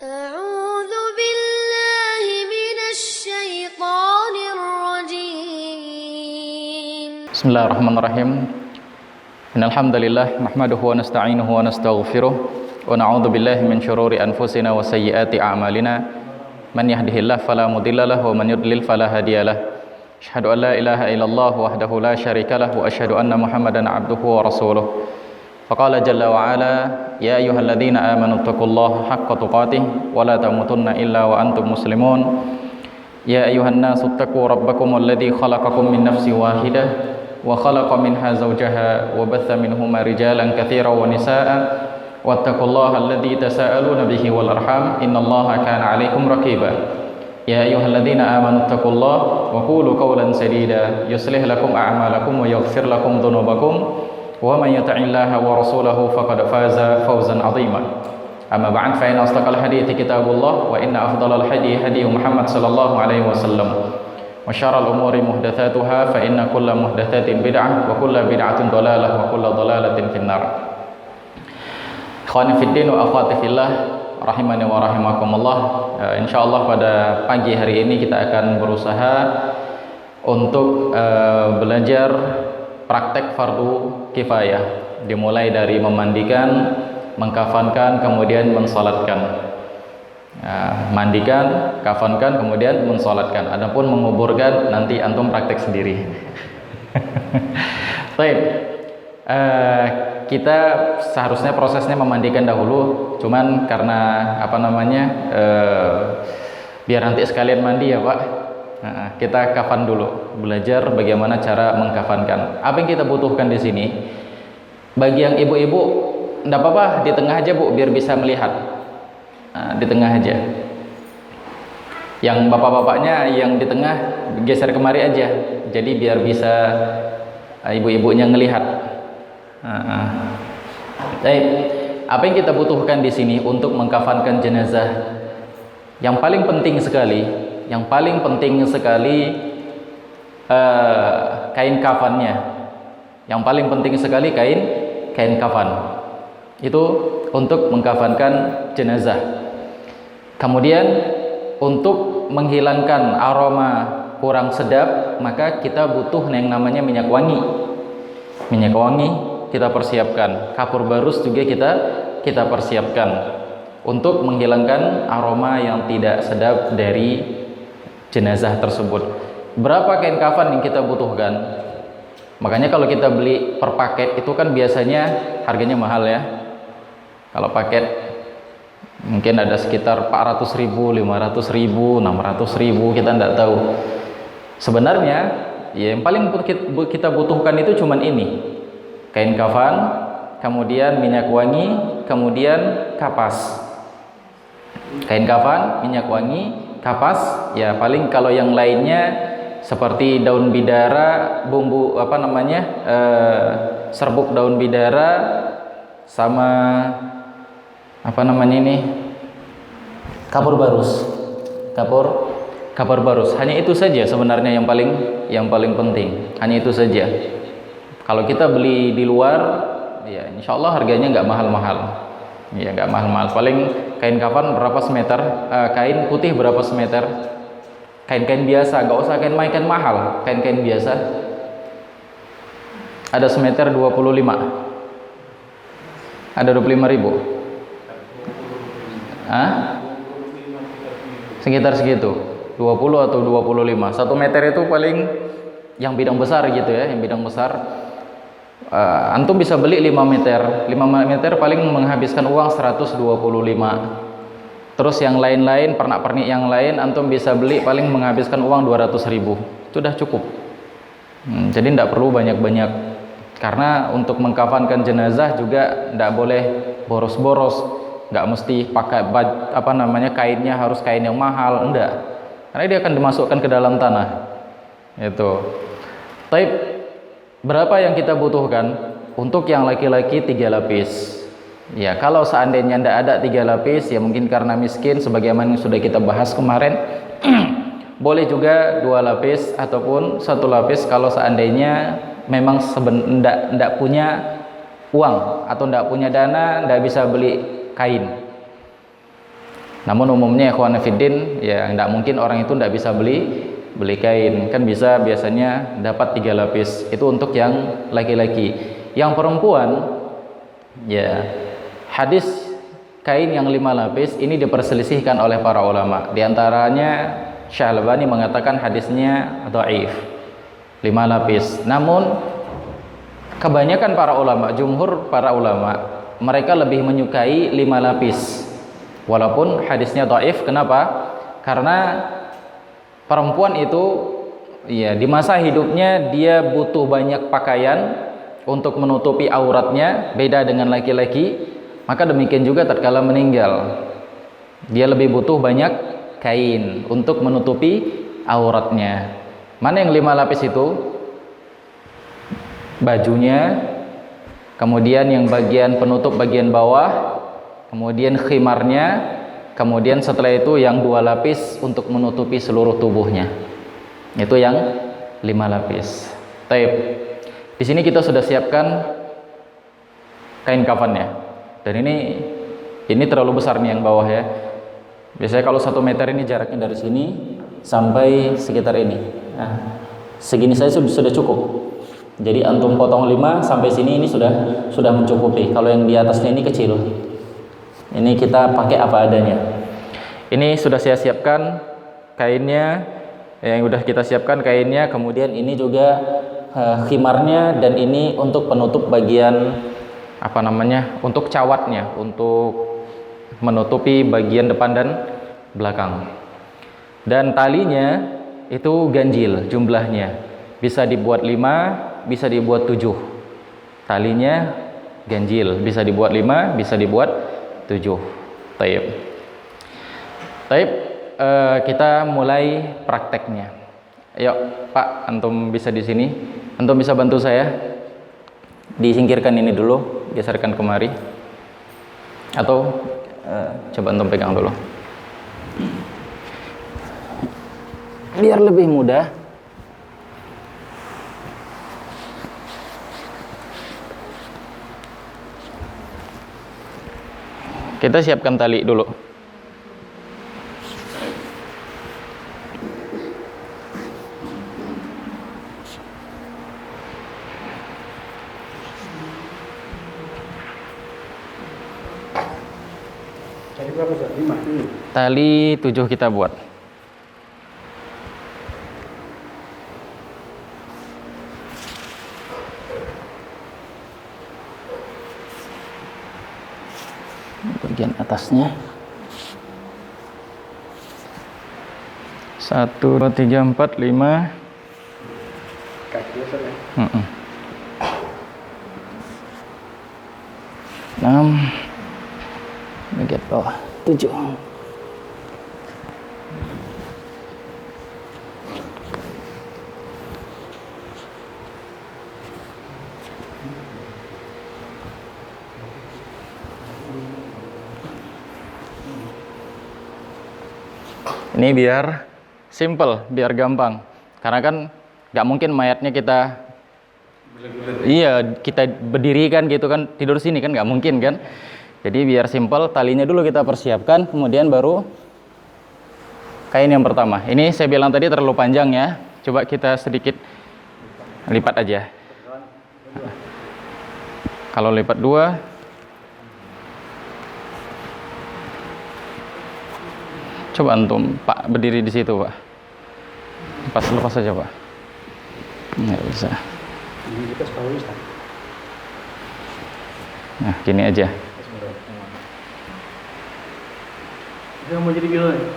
أعوذ بالله من الشيطان الرجيم بسم الله الرحمن الرحيم إن الحمد لله نحمده ونستعينه ونستغفره ونعوذ بالله من شرور أنفسنا وسيئات أعمالنا من يهده الله فلا مضل له ومن يضلل فلا هادي له أشهد أن لا إله إلا الله وحده لا شريك له وأشهد أن محمدا عبده ورسوله فقال جل وعلا يا أيها الذين آمنوا اتقوا الله حق تقاته ولا تموتن إلا وأنتم مسلمون يا أيها الناس اتقوا ربكم الذي خلقكم من نفس واحدة وخلق منها زوجها وبث منهما رجالا كثيرا ونساء واتقوا الله الذي تساءلون به والأرحام إن الله كان عليكم رقيبا يا أيها الذين آمنوا اتقوا الله وقولوا قولا سديدا يصلح لكم أعمالكم ويغفر لكم ذنوبكم ومن يطع الله ورسوله فقد فاز فوزا عظيما أما بعد فإن أصدق الحديث كتاب الله وإن أفضل الهدي هدي محمد صلى الله عليه وسلم وشر الأمور محدثاتها فإن كل محدثات بدعة وكل بدعة ضلالة وكل ضلالة في النار. Ikhwani fiddin wa akhwati fillah rahimani wa rahimakumullah. Insyaallah pada pagi hari ini kita akan berusaha untuk belajar praktek fardu kifayah, dimulai dari memandikan, mengkafankan, kemudian mensalatkan. Mandikan, kafankan, kemudian mensalatkan. Adapun menguburkan nanti antum praktek sendiri. Baik. Kita seharusnya prosesnya memandikan dahulu, cuman karena biar nanti sekalian mandi ya Pak. Kita kafan dulu, belajar bagaimana cara mengkafankan. Apa yang kita butuhkan di sini? Bagi yang ibu-ibu, enggak apa-apa di tengah aja Bu, biar bisa melihat. Di tengah aja. Yang bapak-bapaknya yang di tengah geser kemari aja. Jadi biar bisa ibu-ibunya ngelihat. Baik. Apa yang kita butuhkan di sini untuk mengkafankan jenazah? Yang paling penting sekali kain kafannya. Yang paling penting sekali kain kafan. Itu untuk mengkafankan jenazah. Kemudian untuk menghilangkan aroma kurang sedap, maka kita butuh yang namanya minyak wangi. Minyak wangi kita persiapkan. Kapur barus juga kita persiapkan untuk menghilangkan aroma yang tidak sedap dari jenazah tersebut. Berapa kain kafan yang kita butuhkan? Makanya kalau kita beli per paket itu kan biasanya harganya mahal ya. Kalau paket mungkin ada sekitar 400.000, 500.000, 600.000, kita tidak tahu. Sebenarnya ya yang paling kita butuhkan itu cuman ini. Kain kafan, kemudian minyak wangi, kemudian kapas. Kain kafan, minyak wangi, kapas, ya paling kalau yang lainnya seperti daun bidara, bumbu serbuk daun bidara sama kapur barus. Kapur barus. Hanya itu saja sebenarnya yang paling penting. Hanya itu saja. Kalau kita beli di luar, ya insyaallah harganya nggak mahal-mahal. Ya nggak mahal-mahal. Paling kain kafan berapa semeter, kain putih berapa semeter, kain-kain biasa, nggak usah kain mahal, kain-kain biasa ada semeter 25, ada 25.000. Sekitar segitu, 20 atau 25. 1 meter itu paling yang bidang besar gitu ya, yang bidang besar. Antum bisa beli 5 meter. 5 meter paling menghabiskan uang 125. Terus yang lain-lain, pernak-pernik yang lain antum bisa beli paling menghabiskan uang 200.000. Itu sudah cukup. Jadi tidak perlu banyak-banyak. Karena untuk mengkafankan jenazah juga tidak boleh boros-boros. Nggak mesti pakai kainnya harus kain yang mahal, enggak. Karena dia akan dimasukkan ke dalam tanah. Itu. Taib, berapa yang kita butuhkan? Untuk yang laki-laki 3 lapis. Ya, kalau seandainya tidak ada 3 lapis, ya mungkin karena miskin sebagaimana yang sudah kita bahas kemarin. Boleh juga 2 lapis ataupun 1 lapis kalau seandainya memang tidak punya uang atau tidak punya dana, tidak bisa beli kain. Namun umumnya ikhwan fiddin ya tidak mungkin orang itu tidak bisa beli kain. Kan bisa biasanya dapat 3 lapis. Itu untuk yang laki-laki. Yang perempuan ya hadis kain yang 5 lapis ini diperselisihkan oleh para ulama. Di antaranya Syalbani mengatakan hadisnya dhaif. 5 lapis. Namun kebanyakan para ulama, jumhur para ulama, mereka lebih menyukai 5 lapis. Walaupun hadisnya dhaif. Kenapa? Karena perempuan itu ya di masa hidupnya dia butuh banyak pakaian untuk menutupi auratnya, beda dengan laki-laki. Maka demikian juga tatkala meninggal, dia lebih butuh banyak kain untuk menutupi auratnya. Mana yang 5 lapis itu? Bajunya, kemudian yang bagian penutup bagian bawah, kemudian khimarnya, kemudian setelah itu yang 2 lapis untuk menutupi seluruh tubuhnya. Itu yang 5 lapis. Taib. Di sini kita sudah siapkan kain kafannya. Dan ini terlalu besar nih yang bawah ya. Biasanya kalau 1 meter ini jaraknya dari sini sampai sekitar ini. Nah, segini saja sudah cukup. Jadi antum potong 5 sampai sini ini sudah mencukupi. Kalau yang di atasnya ini kecil. Ini kita pakai apa adanya. Ini sudah saya siapkan kainnya, yang sudah kita siapkan kainnya, kemudian ini juga khimarnya, dan ini untuk penutup bagian untuk cawatnya, untuk menutupi bagian depan dan belakang. Dan talinya itu ganjil jumlahnya, bisa dibuat 5, bisa dibuat 7. Talinya ganjil, bisa dibuat 5, bisa dibuat 7. Taib. Kita mulai prakteknya. Ayo Pak, antum bisa di sini. Antum bisa bantu saya. Disingkirkan ini dulu, geserkan kemari. Atau coba antum pegang dulu. Biar lebih mudah. Kita siapkan tali dulu. Tali berapa, Ustaz? 5. Tali 7 kita buat. Bagian atasnya 1, 2, 3, 4, 5 Kaki besar ya? 6 bagian bawah 7. Ini biar simple, biar gampang. Karena kan nggak mungkin mayatnya kita berdirikan gitu kan, tidur sini kan nggak mungkin kan. Jadi biar simple, talinya dulu kita persiapkan, kemudian baru kain yang pertama. Ini saya bilang tadi terlalu panjang ya. Coba kita sedikit lipat aja. Kalau lipat 2, coba antum Pak berdiri di situ Pak. Lepas saja Pak. Nggak bisa. Ini kita separuh, Ustaz. Nah gini aja. Dia mau jadi gila nih.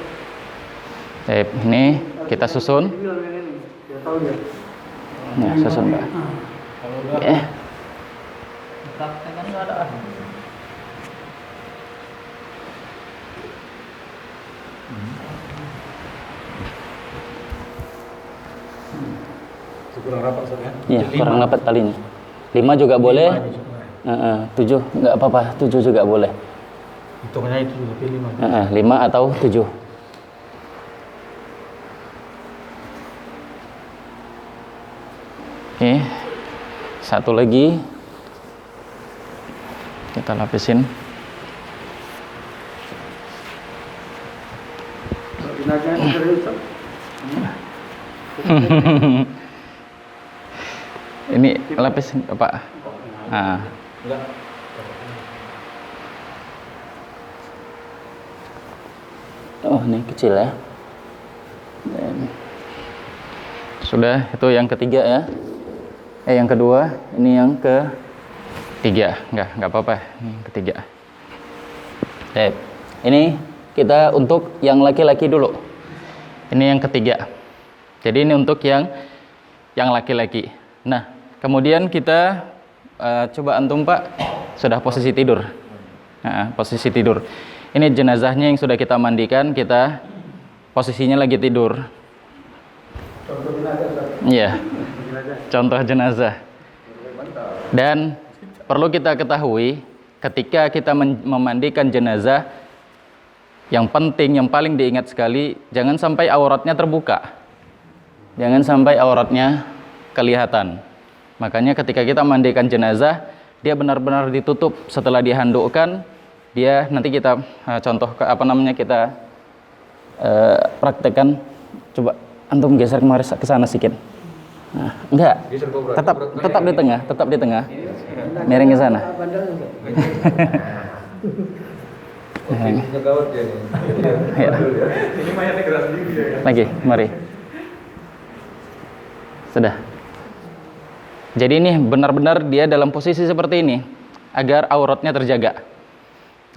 Ini kita susun. Dia tahu dia. Nah susun Pak. Kurang rapat, Ustaz ya? Iya, kurang rapat talinya. 5 juga boleh. 7 nggak apa-apa, 7 juga boleh. Hitungnya itu lebih 5. 5 atau 7. Oke. Satu lagi. Kita lapisin. Jenazahnya segera Ustaz. Ini lapis Pak. Nah. Enggak. Oh, ini kecil ya. Dan sudah, itu yang ketiga ya. Yang kedua, ini yang ketiga. Enggak apa-apa. Ini yang ketiga. Ini kita untuk yang laki-laki dulu. Ini yang ketiga. Jadi ini untuk yang laki-laki. Nah, kemudian kita coba antum Pak, sudah posisi tidur. Nah, posisi tidur. Ini jenazahnya yang sudah kita mandikan, kita posisinya lagi tidur. Contoh jenazah. Iya. Contoh jenazah. Dan perlu kita ketahui, ketika kita memandikan jenazah, yang penting, yang paling diingat sekali, jangan sampai auratnya terbuka. Jangan sampai auratnya kelihatan. Makanya ketika kita mandikan jenazah, dia benar-benar ditutup. Setelah dihandukkan, dia nanti kita kita praktekkan. Coba antum geser kemarin ke sana sedikit. Nah, enggak. Tetap di tengah. Miring ke sana. Ya. Ini mayatnya gerak sendiri ya. Lagi, mari. Sudah. Jadi ini benar-benar dia dalam posisi seperti ini agar auratnya terjaga.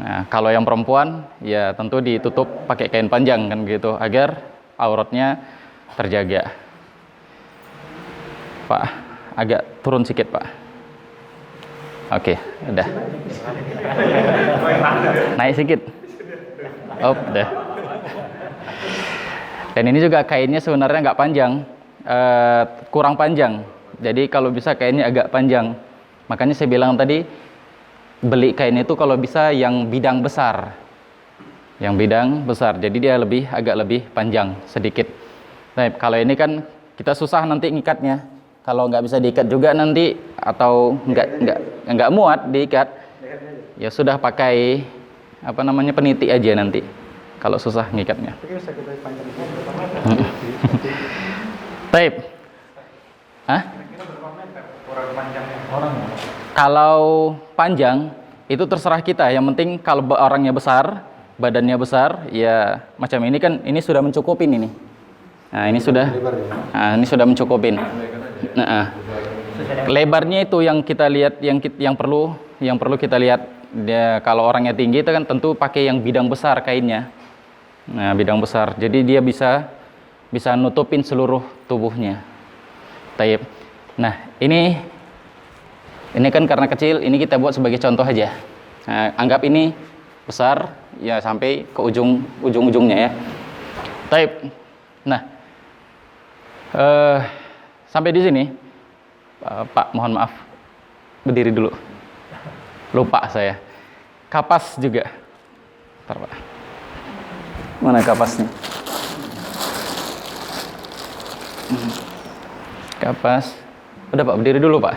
Nah, kalau yang perempuan ya tentu ditutup pakai kain panjang kan gitu agar auratnya terjaga. Pak, agak turun sedikit, Pak. Oke, udah. Naik sedikit. Oh, udah. Dan ini juga kainnya sebenarnya nggak panjang, kurang panjang. Jadi kalau bisa kainnya agak panjang. Makanya saya bilang tadi, beli kain itu kalau bisa yang bidang besar. Yang bidang besar. Jadi dia agak lebih panjang sedikit. Nah, kalau ini kan kita susah nanti ngikatnya. Kalau nggak bisa diikat juga nanti atau nggak muat diikat, ya sudah pakai peniti aja nanti. Kalau susah ngikatnya. Taib. Hah? Kalau panjang itu terserah kita. Yang penting kalau orangnya besar, badannya besar, ya macam ini kan ini sudah mencukupin ini. Nah, ini sudah mencukupin. Nah, lebarnya itu yang kita lihat, yang perlu kita lihat. Dia kalau orangnya tinggi itu kan tentu pakai yang bidang besar kainnya. Nah, bidang besar. Jadi dia bisa nutupin seluruh tubuhnya. Taib. Nah, ini kan karena kecil, ini kita buat sebagai contoh aja. Nah, anggap ini besar ya sampai ke ujung-ujungnya ya. Taib. Nah, sampai di sini, Pak, mohon maaf, berdiri dulu. Lupa saya. Kapas juga. Bentar, Pak. Mana kapasnya? Kapas. Udah Pak, berdiri dulu Pak.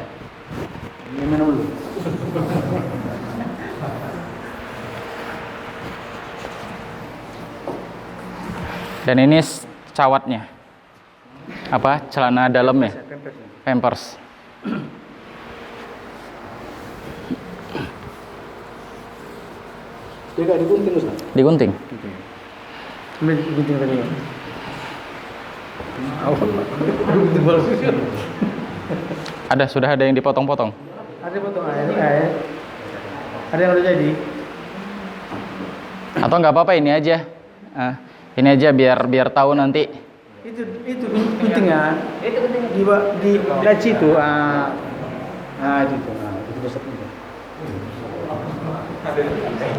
Minum dulu. Dan ini cawatnya. Apa? Celana dalamnya. Pampers. Dia nggak digunting Ustaz? Digunting. Ambil gunting tadi. Sudah ada yang dipotong-potong. Ada potong air. Ada yang udah jadi. Atau nggak apa-apa ini aja. Ini aja biar tahu nanti. Itu guntingnya. Di laci itu. Itu. Itu besar itu.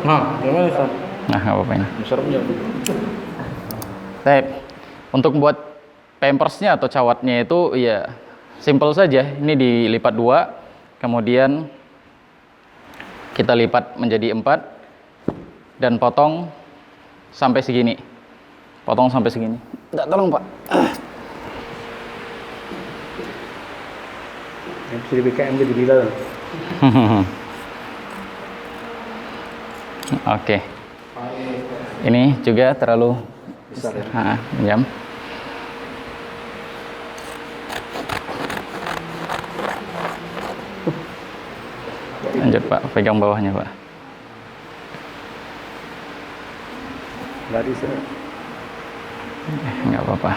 Nah, gimana Ustaz? Nah, nggak apa-apa ini. Besarnya. Baik. Untuk buat pampersnya atau cawatnya itu ya simple saja. Ini dilipat 2, kemudian kita lipat menjadi 4 dan potong sampai segini. Enggak, tolong Pak. Yang bisa di BKM jadi Bilal. Oke. Ini juga terlalu Besar ya. Jam. Lanjut Pak, pegang bawahnya Pak. Nggak bisa. Nggak apa-apa.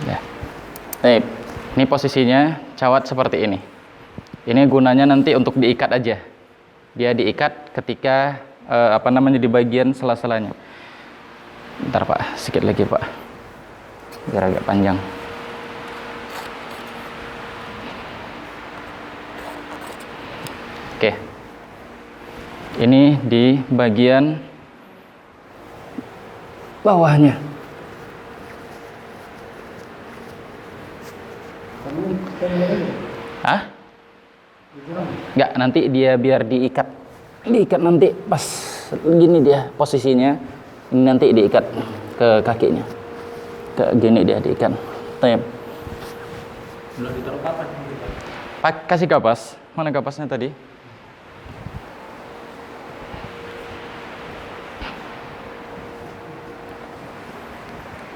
Ya. Nih, ini posisinya cawat seperti ini. Ini gunanya nanti untuk diikat aja. Dia diikat ketika di bagian sela-selanya. Bentar Pak, sedikit lagi Pak. Biar agak panjang. Oke. Ini di bagian bawahnya. Hah? Enggak, nanti dia biar diikat. Diikat nanti pas gini dia posisinya. Ini nanti diikat ke kakinya. Ke gini dia diikat. Tep. Belum ditaruh kapan? Kasih kapas. Mana kapasnya tadi?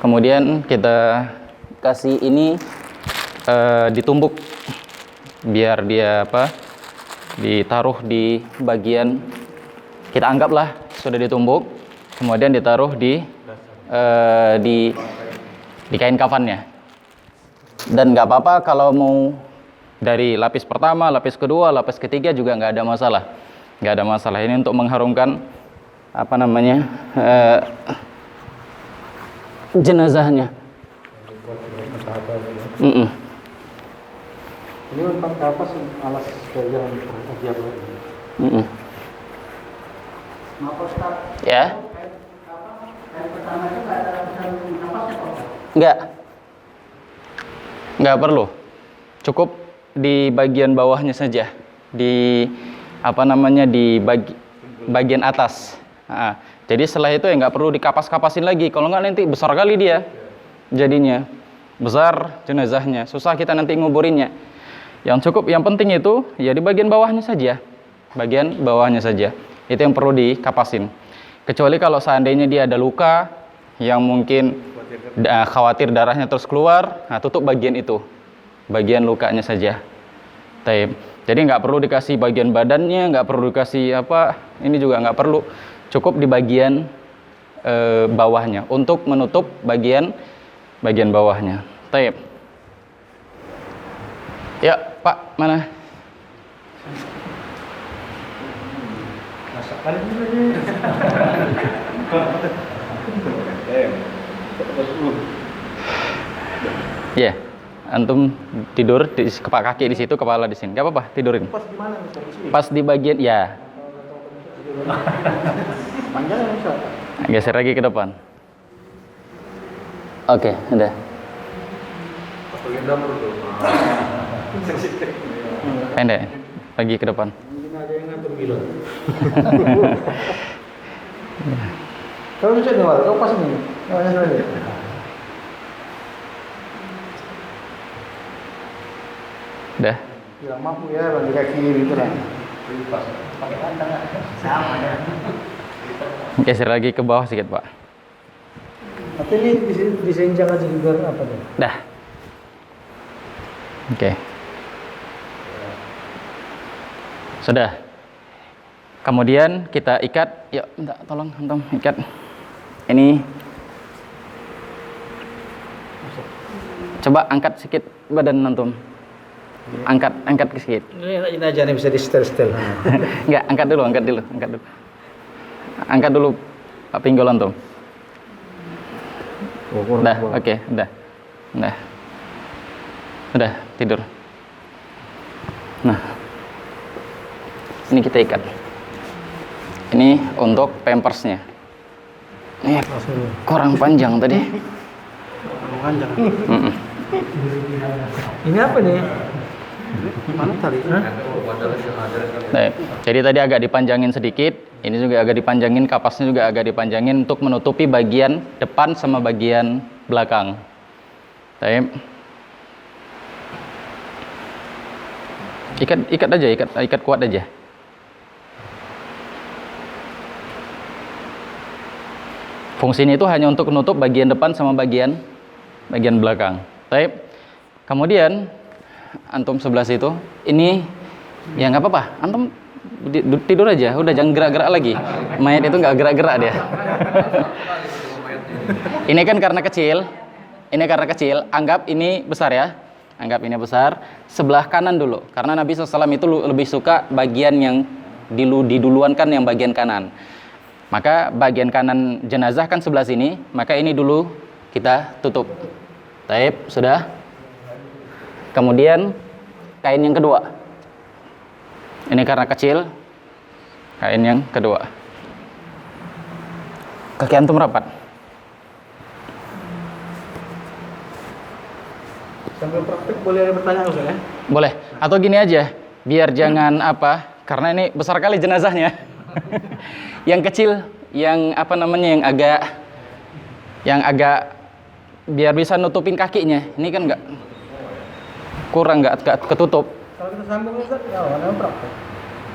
Kemudian kita kasih ini ditumbuk biar dia ditaruh di bagian, kita anggaplah sudah ditumbuk, kemudian ditaruh di kain kafannya. Dan nggak apa-apa kalau mau dari lapis pertama, lapis kedua, lapis ketiga juga nggak ada masalah. Nggak ada masalah. Ini untuk mengharumkan jenazahnya. Ini untuk kapas alas gaya ajar. Ya. Nggak perlu. Cukup di bagian bawahnya saja. Di bagian atas. Jadi setelah itu ya nggak perlu dikapas-kapasin lagi. Kalau nggak nanti besar kali dia jadinya. Besar jenazahnya. Susah kita nanti nguburinnya. Yang cukup, yang penting itu ya di bagian bawahnya saja. Bagian bawahnya saja. Itu yang perlu dikapasin. Kecuali kalau seandainya dia ada luka yang mungkin khawatir darahnya terus keluar, tutup bagian itu. Bagian lukanya saja. Jadi nggak perlu dikasih bagian badannya, nggak perlu dikasih ini juga nggak perlu. Cukup di bagian bawahnya untuk menutup bagian bawahnya. Ya Pak, mana? Ya, antum tidur di kaki di situ, kepala di sini. Gak apa-apa, tidurin. Pas di mana? Pas di bagian, ya. Panjang ya Ustaz? Geser lagi ke depan. Oke, udah. Pendek, lagi ke depan. Mungkin ada yang ngatur gila. Kalau bisa nih, kau pas nih. Udah. Ya mampu ya, bagi kaki gitu lah. Pakai kantang sama ya. Geser lagi ke bawah sedikit Pak. Tapi ini disenjang aja juga apa tuh? Dah. Oke. Sudah. Kemudian kita ikat. Yuk, minta tolong antum ikat. Ini. Coba angkat sedikit badan antum. Angkat sedikit. Ini aja nih bisa di setel-setel. Enggak, angkat dulu. Angkat dulu pinggul antum. Udah, oke, udah. Udah, tidur. Nah. Ini kita ikat. Ini untuk pampersnya. Ini kurang panjang tadi. Panjang. Ini apa nih? Mana tadi? Nah, jadi tadi agak dipanjangin sedikit. Ini juga agak dipanjangin, kapasnya juga agak dipanjangin untuk menutupi bagian depan sama bagian belakang. Ikat aja, ikat kuat aja. Fungsinya itu hanya untuk menutup bagian depan sama bagian belakang. Baik. Kemudian antum sebelah situ, ini ya nggak apa-apa. Antum tidur aja, udah jangan gerak-gerak lagi. Mayat itu nggak gerak-gerak dia. Ini kan karena kecil. Anggap ini besar ya. Anggap ini besar. Sebelah kanan dulu, karena Nabi SAW itu lebih suka bagian yang diduluankan yang bagian kanan. Maka bagian kanan jenazah kan sebelah sini, maka ini dulu kita tutup. Taib, sudah. Kemudian kain yang kedua. Ini karena kecil, kain yang kedua. Kaki antum rapat. Sambil praktek boleh bertanya Ustaz ya? Boleh. Atau gini aja, biar jangan karena ini besar kali jenazahnya. Yang kecil, yang agak biar bisa nutupin kakinya. Ini kan kurang nggak ketutup. Kalau kita sambung Ustaz, ya ada praktek.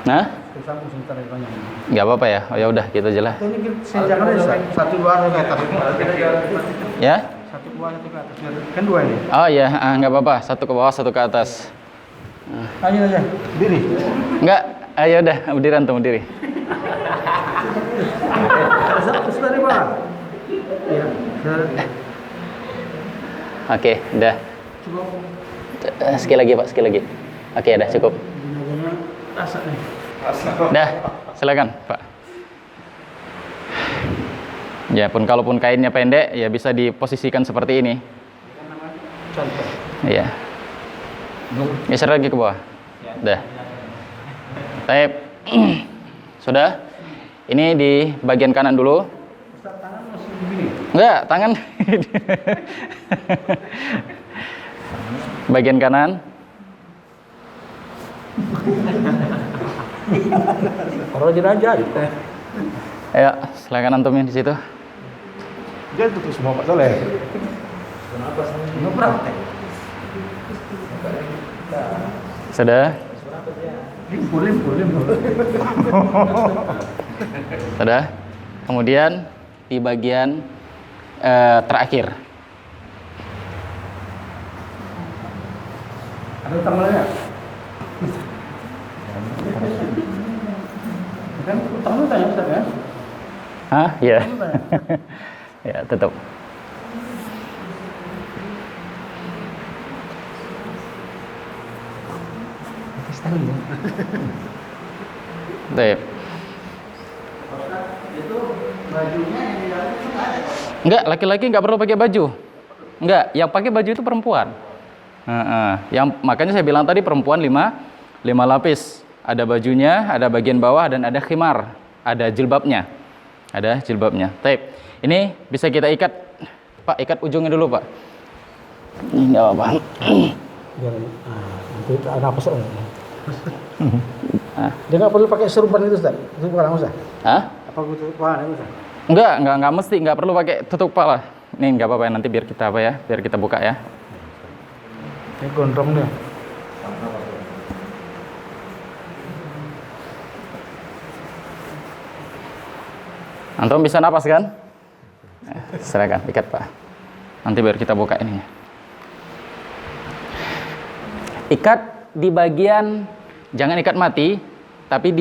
Nah? Kita sambung sebentar ya banyak. Nggak apa-apa ya. Oh ya udah gitu aja lah. Ini senjangan Ustaz. 1 2 ke atas. Ya? 1 2 1 ke atas. Kan 2 ini. Oh ya, nggak apa-apa. 1 ke bawah, 1 ke atas. Ayo aja. Diri. Nggak. Ayo udah, berdiri antum, berdiri. Ustaz dari bawah. Iya. Oke, udah. Sekali lagi Pak, sekali lagi. Oke, udah cukup. Asak nih. Dah, silakan Pak. Ya pun kalaupun kainnya pendek, ya bisa diposisikan seperti ini. Contoh. Iya. Geser lagi ke bawah. Dah. Baik. Sudah. Ini di bagian kanan dulu. Ustaz, tangan masih begini. Enggak, tangan. Bagian kanan. Kalau jenazah gitu. Ayo, silakan antumin di situ. Dia tutup semua Pak Soleh. Kenapa sih? Enggak praktek. Sudah. Limpur. Sudah. Kemudian di bagian terakhir. Ada tanggalnya? Kan utangnya tanya Ustaz ya? Hah? Iya. Ya, tutup. Baik. Itu bajunya yang di dalam itu enggak ada. Enggak, laki-laki enggak perlu pakai baju. Enggak, yang pakai baju itu perempuan. Yang makanya saya bilang tadi perempuan 5 lapis. Ada bajunya, ada bagian bawah dan ada khimar, ada jilbabnya. Baik. Ini bisa kita ikat. Pak, ikat ujungnya dulu, Pak. Ini enggak apa-apa. Biar nanti nafas. Dia nggak perlu pakai serupan itu Ustaz. Tutup kepala Ustaz. Hah? Apa tutup kepala Ustaz? Enggak mesti, enggak perlu pakai tutup kepala. Ini enggak apa-apa, nanti biar kita biar kita buka ya. Ini gondrong dia. Antum bisa napas kan? Silakan ikat Pak. Nanti biar kita buka ininya. Ikat di bagian, jangan ikat mati, tapi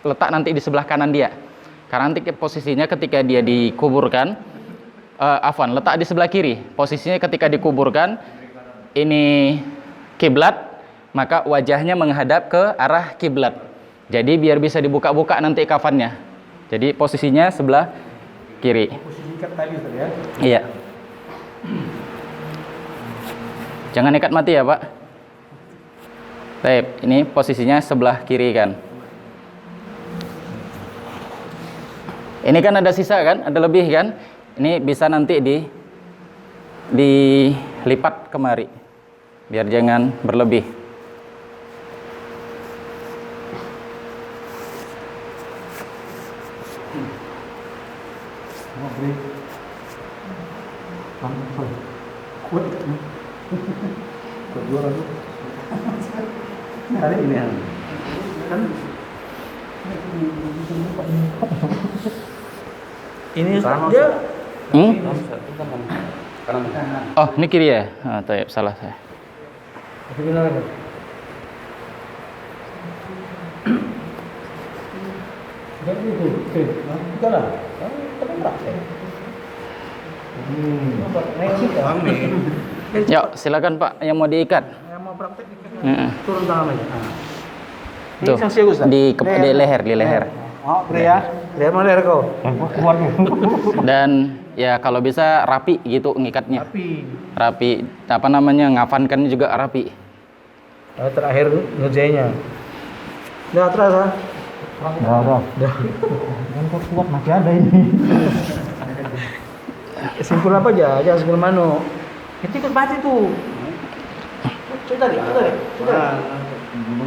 letak nanti di sebelah kanan dia. Karena nanti posisinya ketika dia dikuburkan, letak di sebelah kiri. Posisinya ketika dikuburkan, ini kiblat, maka wajahnya menghadap ke arah kiblat. Jadi biar bisa dibuka-buka nanti kafannya. Jadi posisinya sebelah kiri. Posisi ikat tadi Ustaz ya. Iya. Jangan ikat mati ya, Pak. Baik, ini posisinya sebelah kiri kan. Ini kan ada sisa kan, ada lebih kan. Ini bisa nanti dilipat kemari. Biar jangan berlebih. Kuat. Kuat dua lagi. Tarik ini ya. Kan ini dia Oh, ini kiri ya? Ah, tayyib, salah saya. Yuk, silakan Pak yang mau diikat. yang mau praktek Turun tangan aja. Tuh, di leher, di leher. Oh, pria. Lihat mana leher kau? Dan ya kalau bisa rapi gitu ngikatnya. Rapi. Apa namanya? Ngafankan juga rapi. Terakhir ngejenya. Udah terus ah. Udah. Yang kuat masih ada ini. Simpul apa aja? Aja simpul mano. Itu ikut mati tuh. Coba tarik.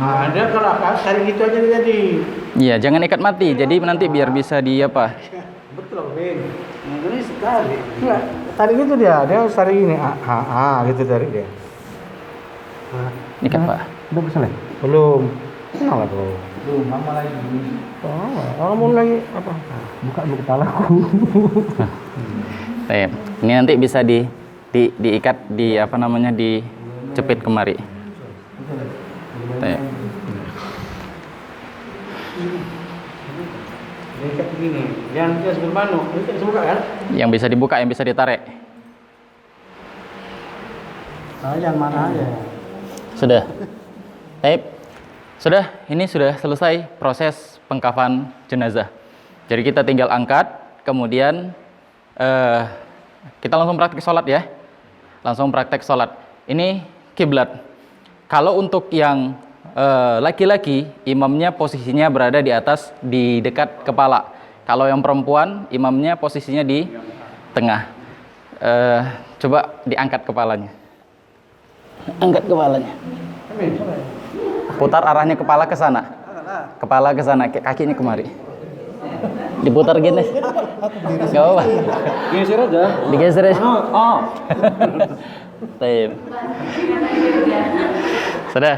Ada kalau tarik gitu aja jadi. Iya, jangan ikat mati. Jadi nanti biar bisa di apa? Betul, Ben. Ini sekali. Enggak, tarik gitu dia tarik ini. Gitu tarik dia. Ikat, Pak. Udah bisa lagi? Belum. Kenapa tuh? Belum, lama lagi. Mau lagi apa? Buka dulu kepalaku. Ini nanti bisa diikat di apa namanya dicepit kemari. Diikat begini. Yang sebelum mano, itu bisa buka kan? Yang bisa dibuka, yang bisa ditarik. Yang mana aja? Sudah. Sudah, ini sudah selesai proses pengkafan jenazah. Jadi kita tinggal angkat, kemudian kita langsung praktek sholat ya. Langsung praktek sholat. Ini kiblat. Kalau untuk yang laki-laki, imamnya posisinya berada di atas, di dekat kepala. Kalau yang perempuan, imamnya posisinya di tengah. Coba diangkat kepalanya. Angkat kepalanya. Putar arahnya kepala ke sana. Kepala ke sana, kakinya kemari. Diputar gini. Enggak apa-apa. Geser aja. Digeser aja. Oh. Baik. Sudah?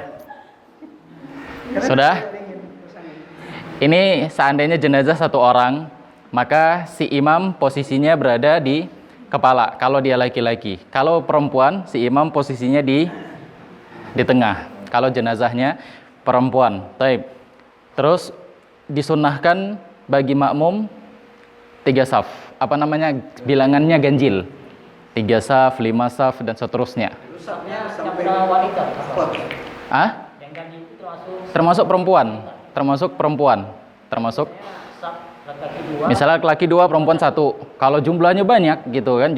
Ini seandainya jenazah satu orang, maka si imam posisinya berada di kepala kalau dia laki-laki. Kalau perempuan, si imam posisinya di tengah. Kalau jenazahnya perempuan. Baik. Terus disunnahkan bagi makmum 3 saf. Apa namanya? Bilangannya ganjil. 3 saf, 5 saf dan seterusnya. Sampai wanita. Ah? Termasuk perempuan. Termasuk misalnya laki-laki 2, perempuan 1. Kalau jumlahnya banyak gitu kan,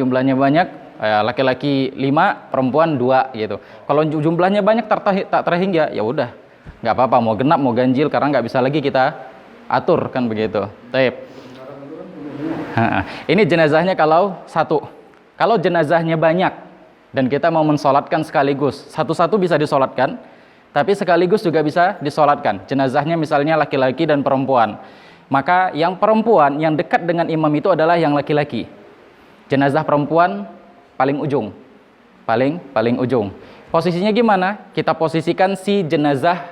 laki-laki 5, perempuan 2 gitu. Kalau jumlahnya banyak tak terhingga, ya udah, nggak apa-apa, mau genap mau ganjil karena nggak bisa lagi kita atur kan begitu. Taib. Ini jenazahnya kalau 1. Kalau jenazahnya banyak dan kita mau mensolatkan sekaligus, satu-satu bisa disolatkan, tapi sekaligus juga bisa disolatkan. Jenazahnya misalnya laki-laki dan perempuan. Maka yang perempuan yang dekat dengan imam itu adalah yang laki-laki. Jenazah perempuan paling ujung. Paling ujung. Posisinya gimana? Kita posisikan si jenazah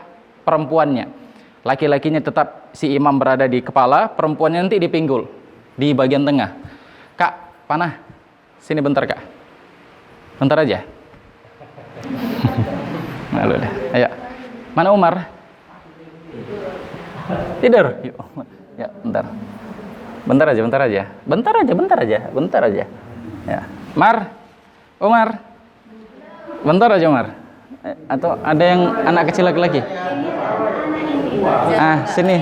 perempuannya. Laki-lakinya tetap si imam berada di kepala, perempuannya nanti di pinggul, di bagian tengah. Kak, panah. Sini bentar, Kak. Bentar aja. Malu dah. Ayo. Mana Umar? Tidur. Yuk. Ya, bentar. Bentar aja. Ya. Umar. Bentar aja, Umar. Atau ada yang anak kecil lagi? Sini.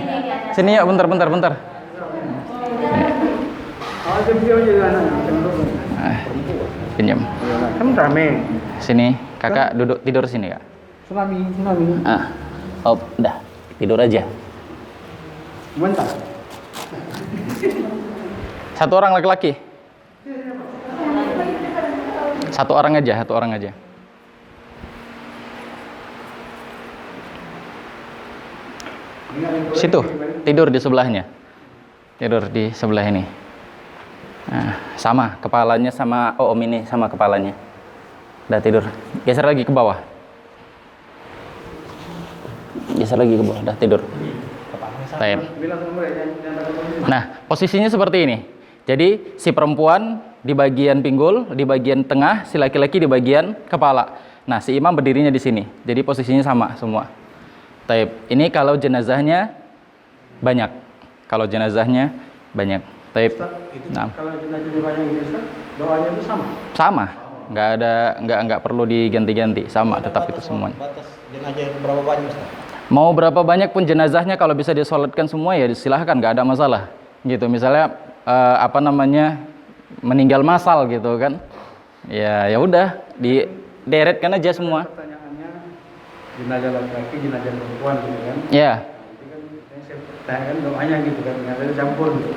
Sini yuk, bentar. Pinjam. Kan rame. Sini, Kakak duduk tidur sini, Kak. Tsunami. Udah. Tidur aja. Bentar. Satu orang laki-laki. Satu orang aja. Situ, tidur di sebelahnya. Tidur di sebelah ini. Sama kepalanya sama Om ini sama kepalanya. Udah tidur. Geser lagi ke bawah. Geser lagi ke bawah, dah tidur. Baik. Nah, posisinya seperti ini. Jadi si perempuan di bagian pinggul, di bagian tengah, si laki-laki di bagian kepala. Nah, si imam berdirinya di sini. Jadi posisinya sama semua. Taib. Ini kalau jenazahnya banyak. Kalau jenazahnya banyak. Taib. Nah. Kalau jenazahnya banyak ini Ustaz, doanya itu sama. Sama. Nggak perlu diganti-ganti. Sama tetap itu semuanya. Batas jenazah berapa banyak Ustaz? Mau berapa banyak pun jenazahnya kalau bisa disolatkan semua ya silahkan, nggak ada masalah. Gitu. Misalnya meninggal massal gitu kan. Ya udah dideretkan aja semua. Pertanyaannya jenazah laki-laki, jenazah perempuan gitu kan. Ya. Nanti kan saya tanyakan doanya gitu kan, ternyata campur gitu.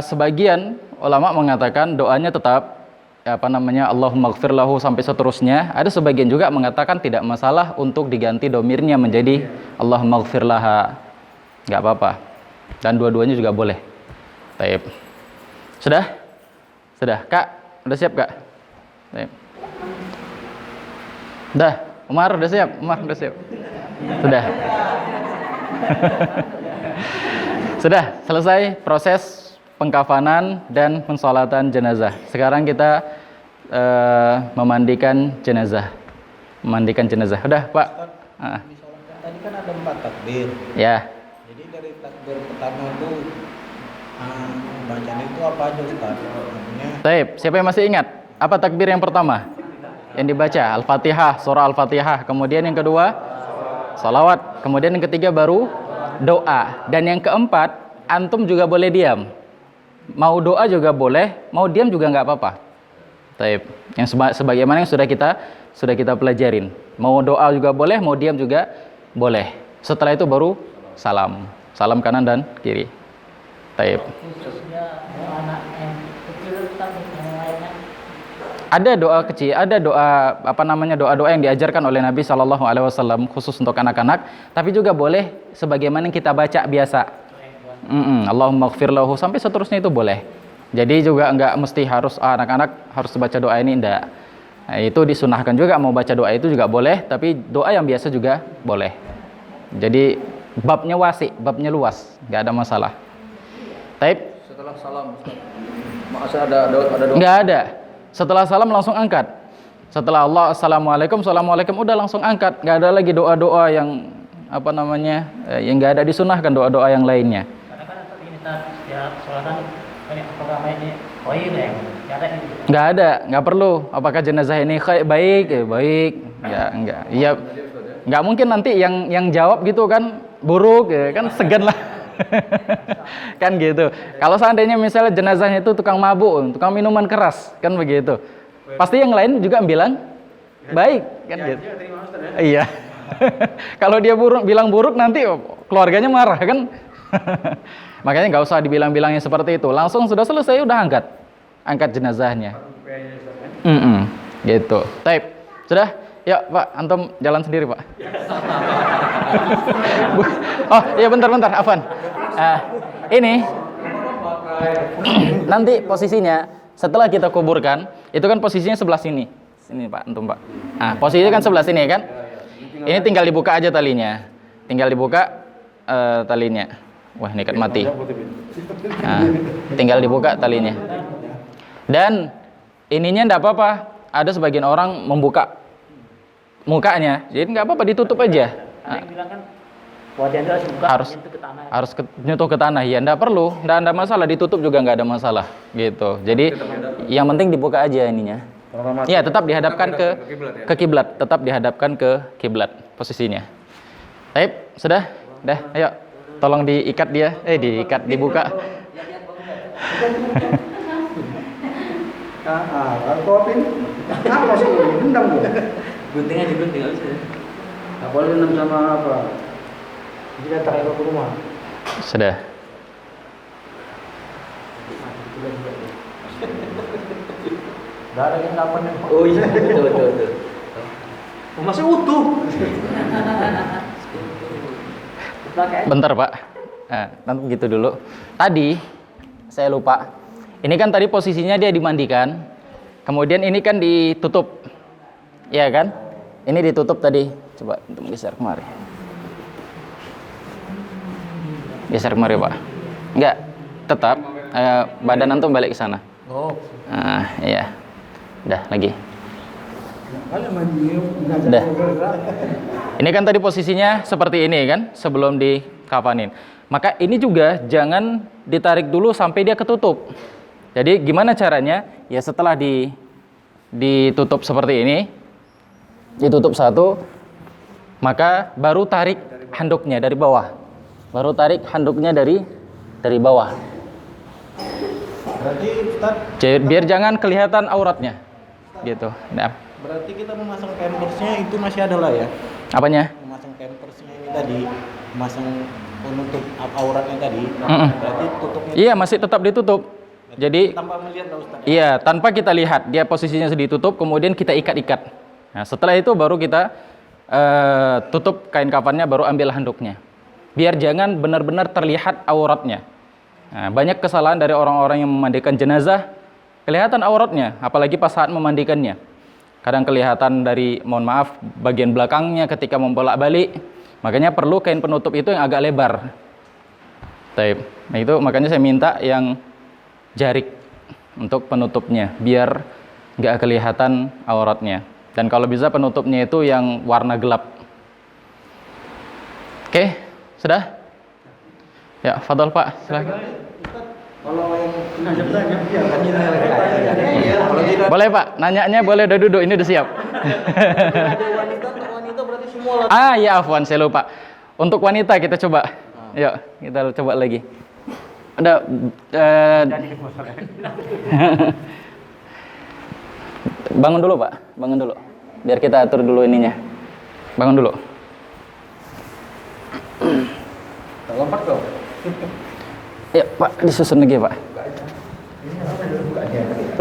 Sebagian ulama mengatakan doanya tetap Allahumma gfir lahu sampai seterusnya. Ada sebagian juga mengatakan tidak masalah untuk diganti domirnya menjadi Allahumma gfir laha. Nggak apa-apa. Dan dua-duanya juga boleh. Taib. Sudah? Kak, udah siap Kak? Taib. Udah, Umar udah siap? Sudah. Sudah selesai proses pengkafanan dan pensolatan jenazah. Sekarang kita memandikan jenazah. Udah, Pak. Tadi kan ada 4 takbir. Ya. Jadi dari takbir pertama itu bacaan itu apa aja Ustaz? Taib, siapa yang masih ingat? Apa takbir yang pertama? Yang dibaca Al-Fatihah, surah Al-Fatihah. Kemudian yang kedua salawat. Kemudian yang ketiga baru doa. Dan yang keempat, antum juga boleh diam. Mau doa juga boleh, mau diam juga nggak apa-apa. Taib. Yang sebagaimana yang sudah kita pelajarin. Mau doa juga boleh, mau diam juga boleh. Setelah itu baru salam. Salam kanan dan kiri. Taib. Ada doa kecil, ada doa yang diajarkan oleh Nabi Shallallahu Alaihi Wasallam khusus untuk anak-anak, tapi juga boleh sebagaimana yang kita baca biasa. Allahumma gfir lahu sampai seterusnya itu boleh. Jadi juga enggak mesti harus anak-anak harus baca doa ini, enggak. Nah, itu disunahkan juga mau baca doa itu juga boleh, tapi doa yang biasa juga boleh. Jadi babnya wasi, babnya luas, enggak ada masalah. Taib. Setelah salam Ustaz. Ada doa? Enggak ada. Setelah salam langsung angkat. Setelah Allah assalamualaikum udah langsung angkat. Enggak ada lagi doa-doa yang yang enggak ada disunahkan doa-doa yang lainnya. Enggak ada, enggak perlu. Apakah jenazah ini baik? Ya, enggak. Iya. Enggak mungkin nanti yang jawab gitu kan buruk ya, kan segan lah. Kan gitu. Kalau seandainya misalnya jenazahnya itu tukang mabuk, tukang minuman keras, kan begitu. Pasti yang lain juga bilang baik, kan gitu. Iya. Kalau dia bilang buruk nanti keluarganya marah kan. Makanya nggak usah dibilang-bilangnya seperti itu. Langsung sudah selesai udah angkat jenazahnya. Gitu. Taib. Sudah? Yuk Pak, antum jalan sendiri Pak. Oh iya bentar, Afwan. Ini nanti posisinya setelah kita kuburkan, itu kan posisinya sebelah sini. Sini Pak, antum Pak. Posisinya kan sebelah sini kan? Ini tinggal dibuka aja talinya. Wah, ini kan mati. Tinggal dibuka talinya. Dan ininya enggak apa-apa. Ada sebagian orang membuka mukanya. Jadi enggak apa-apa ditutup aja. Harus nyentuh ke tanah. Ya enggak perlu. Enggak ada masalah, ditutup juga enggak ada masalah gitu. Jadi yang penting dibuka aja ininya. Ya, tetap dihadapkan ke kiblat, tetap dihadapkan ke kiblat posisinya. Baik, sudah? Dah, ayo. Tolong diikat dia, dibuka. Apa sih? Dendam dong. Gunting aja bisa. Enggak boleh dendam sama apa? Kita tarik ke rumah. Sudah. Enggak ada yang dapat nih. Oh iya, betul. Masih utuh. Bentar Pak. Nanti begitu dulu. Tadi saya lupa. Ini kan tadi posisinya dia dimandikan. Kemudian ini kan ditutup. Iya kan? Ini ditutup tadi. Coba untuk geser kemari. Geser kemari, Pak. Enggak, tetap badan antum balik ke sana. Oh. Nah, iya. Udah, lagi. Kalau mandi Udah. Ini kan tadi posisinya seperti ini kan, sebelum dikafanin. Maka ini juga jangan ditarik dulu sampai dia ketutup. Jadi gimana caranya? Ya setelah ditutup seperti ini, ditutup satu, maka baru tarik handuknya dari bawah. Baru tarik handuknya dari bawah. Berarti Ustaz, Jadi, biar jangan kelihatan auratnya. Gitu. Nah, berarti kita memasang pampersnya itu masih ada lah ya? apanya? Memasang pampersnya ini tadi, memasang penutup auratnya tadi, Mm-mm. berarti tutupnya Iya, masih tetap ditutup. Jadi tanpa melihat lah Ustaz. iya, tanpa kita lihat dia posisinya sudah ditutup, kemudian kita ikat-ikat. Nah, setelah itu baru kita tutup kain kafannya, baru ambil handuknya. Biar jangan benar-benar terlihat auratnya. Nah, banyak kesalahan dari orang-orang yang memandikan jenazah, kelihatan auratnya, apalagi pas saat memandikannya. Kadang kelihatan dari, mohon maaf, bagian belakangnya ketika membolak-balik. Makanya perlu kain penutup itu yang agak lebar. Taib. Nah itu makanya saya minta yang jarik untuk penutupnya, biar nggak kelihatan auratnya. Dan kalau bisa penutupnya itu yang warna gelap. Oke, sudah? Ya, fadhol Pak, silakan. Kalau yang nanya biarkan ini kalau tidak Boleh Pak, nanyanya boleh, udah duduk, ini udah siap. ada wanita berarti semua lah. Ya afwan, saya lupa. Untuk wanita kita coba. Yuk, kita coba lagi. Ada bangun dulu Pak, bangun dulu. Biar kita atur dulu ininya. Bangun dulu. Lompat kau. Ya Pak, disusun lagi Pak.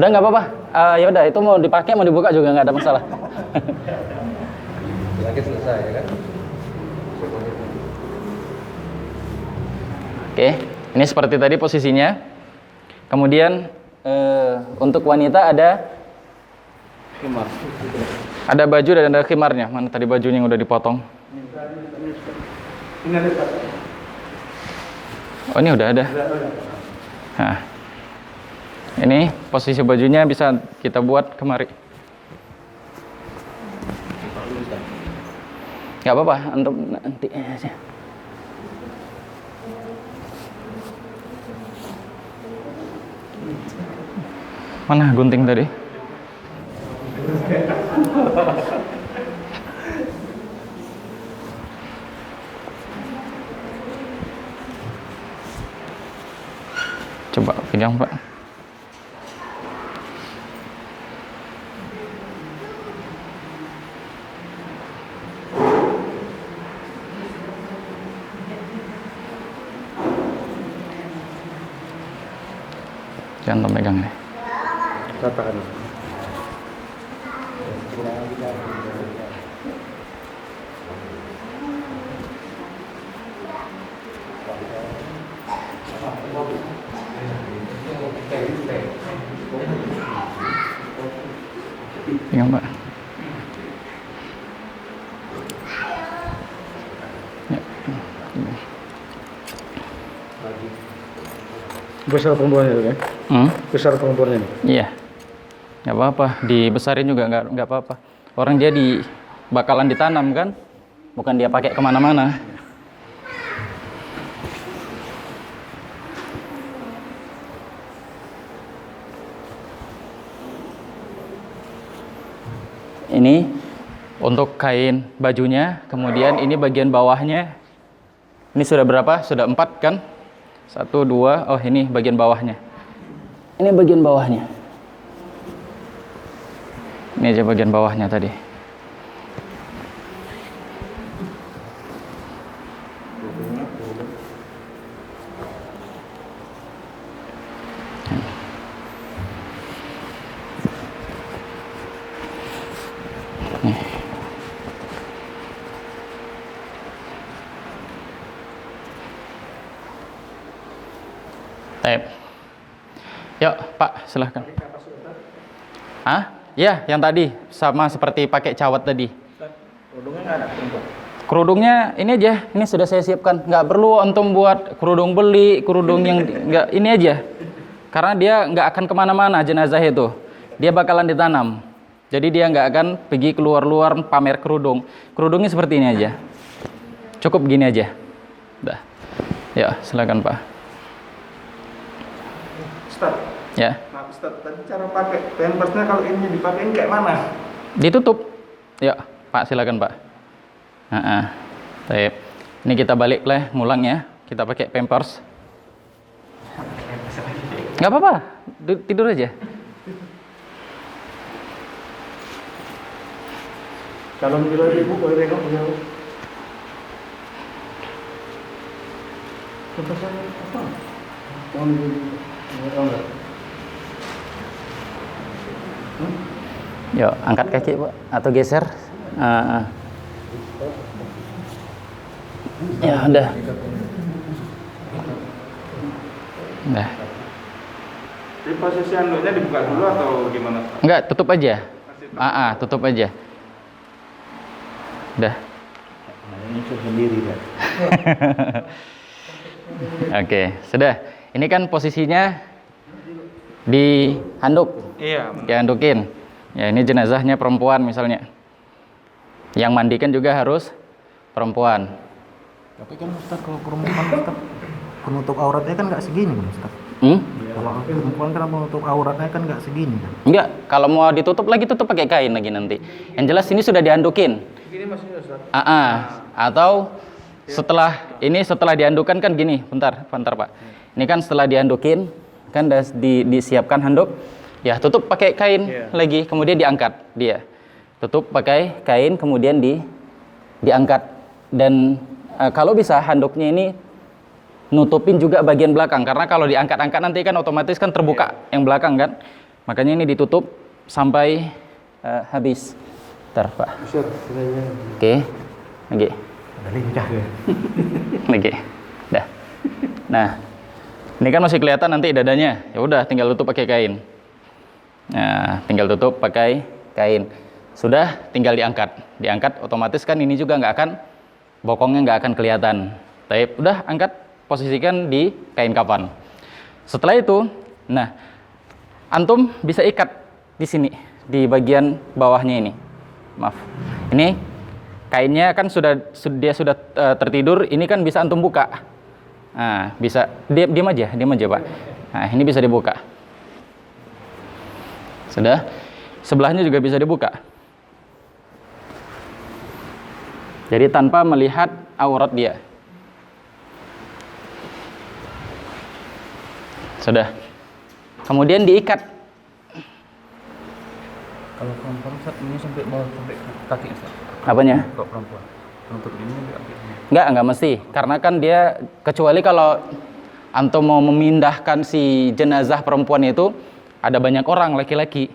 Udah nggak apa-apa. Ya udah, itu mau dipakai mau dibuka juga nggak ada masalah. Lagi selesai ya kan? Oke, ini seperti tadi posisinya. Kemudian untuk wanita ada Khimar. ada baju dan ada khimarnya. Mana tadi bajunya yang udah dipotong? Ini ada Ustaz. Oh, ini udah ada. Nah, ini posisi bajunya bisa kita buat kemari. Gak apa-apa, untuk nanti aja. Mana gunting tadi? Coba pegang Pak. Jangan pegang nih. Katakan. Pegang Pak. Ya. Besar perempuannya itu kan? Besar perempuannya ini. Iya. Nggak apa-apa, dibesarin juga nggak apa-apa. Orang jadi bakalan ditanam kan, bukan dia pakai kemana-mana. Ini untuk kain bajunya, kemudian ini bagian bawahnya. Ini sudah berapa? Sudah 4 kan? 1, 2, oh ini bagian bawahnya. Ini bagian bawahnya. Ini aja bagian bawahnya tadi. Nih. Baik. Yuk, Pak, silahkan. Ya, yang tadi sama seperti pakai cawat tadi. Kerudungnya nggak ada perempuan. Kerudungnya ini aja, ini sudah saya siapkan. Nggak perlu antum buat kerudung beli, kerudung yang nggak, ini aja. Karena dia nggak akan kemana-mana jenazah itu. Dia bakalan ditanam. Jadi dia nggak akan pergi keluar-luar pamer kerudung. Kerudungnya seperti ini aja. Cukup gini aja. Dah. Ya, silakan Pak. Ustaz. Ya. Nah, Ustaz, tadi cara pakai pampersnya kalau ini dipakein kayak mana? Ditutup. Ya, Pak, silakan Pak. Baik. Ini kita balik lah, ngulang ya. Kita pakai pampers. Nggak apa-apa, tidur aja. Kalau tidur ibu boleh tengok beliau. Pampersnya apa? Yuk, angkat kaki Pak, atau geser. Ya udah. Udah. Jadi posisi handuknya dibuka dulu atau gimana? Enggak, tutup aja. Tutup aja. Udah. Ini sendiri kan. Oke, sudah. Ini kan posisinya di handuk. Iya. Dihandukin. Ya, ini jenazahnya perempuan misalnya. Yang mandikan juga harus perempuan. Tapi kan Ustaz, kalau perempuan Ustaz, penutup auratnya kan nggak segini kan Ustaz. Kalau perempuan kan penutup auratnya kan nggak segini kan. Enggak, kalau mau ditutup lagi tutup pakai kain lagi nanti. Yang jelas ini sudah dihandukin. Segini maksudnya Ustaz. Atau setelah diandukan kan gini, bentar Pak. Ini kan setelah diandukin kan disiapkan handuk, ya tutup pakai kain lagi, kemudian diangkat dia. Tutup pakai kain kemudian diangkat. Dan kalau bisa handuknya ini nutupin juga bagian belakang, karena kalau diangkat-angkat nanti kan otomatis kan terbuka yang belakang kan. Makanya ini ditutup sampai habis. Bentar Pak. Oke. Lagi. Lagi. Dah. Nah, ini kan masih kelihatan nanti dadanya. Ya udah, tinggal tutup pakai kain. Nah, tinggal tutup pakai kain. Sudah, tinggal diangkat. Diangkat otomatis kan ini juga nggak akan, bokongnya nggak akan kelihatan. Tapi udah angkat, posisikan di kain kafan. Setelah itu, nah, antum bisa ikat di sini, di bagian bawahnya ini. Maaf. Ini kainnya kan sudah tertidur, ini kan bisa antum buka. Nah, bisa diam aja Pak. Nah, ini bisa dibuka. Sudah. Sebelahnya juga bisa dibuka. Jadi tanpa melihat aurat dia. Sudah. Kemudian diikat. Kalau perempuan Ustaz ini sampai bawah sampai kaki Ustaz. Apanya? Kalau perempuan untuk ini Enggak mesti. Karena kan dia, kecuali kalau antum mau memindahkan si jenazah perempuan itu, ada banyak orang laki-laki.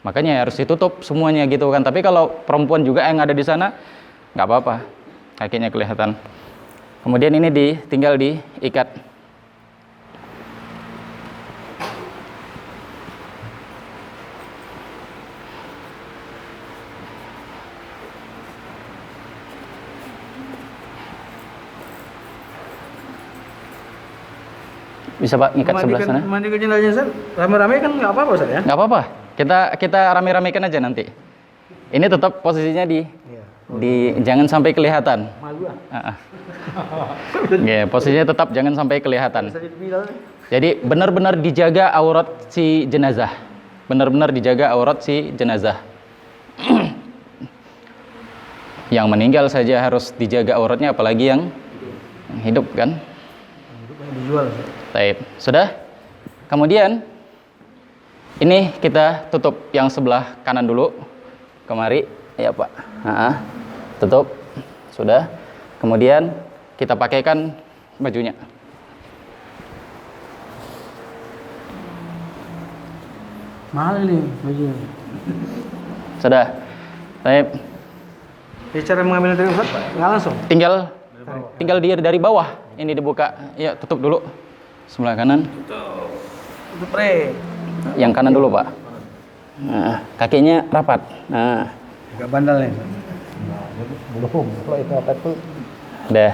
Makanya harus ditutup semuanya gitu kan. Tapi kalau perempuan juga yang ada di sana, nggak apa-apa. Kakinya kelihatan. Kemudian ini tinggal diikat. Bisa Pak ngikat sebelah sana? Mandi ke jenazahnya Ustaz, rame-rame kan nggak apa-apa Ustaz ya? Nggak apa-apa. Kita rame-ramekan aja nanti. Ini tetap posisinya jangan sampai kelihatan. Malu Ya, posisinya tetap jangan sampai kelihatan. Jadi benar-benar dijaga aurat si jenazah. Benar-benar dijaga aurat si jenazah. Yang meninggal saja harus dijaga auratnya, apalagi yang hidup kan? Dijual. Baik, sudah. Kemudian ini kita tutup yang sebelah kanan dulu. Kemari, ya Pak. Tutup. Sudah. Kemudian kita pakaikan bajunya. Mahal ini bajunya. Sudah. Baik. Cara mengambil dari Ustaz nggak langsung. Tinggal dari bawah. Ini dibuka. Ya, tutup dulu. Sebelah kanan. Tutup pre. Yang kanan dulu, Pak. Nah, kakinya rapat. Nah. Agak bandal nih. Belum. Kalau itu apa tuh? Udah.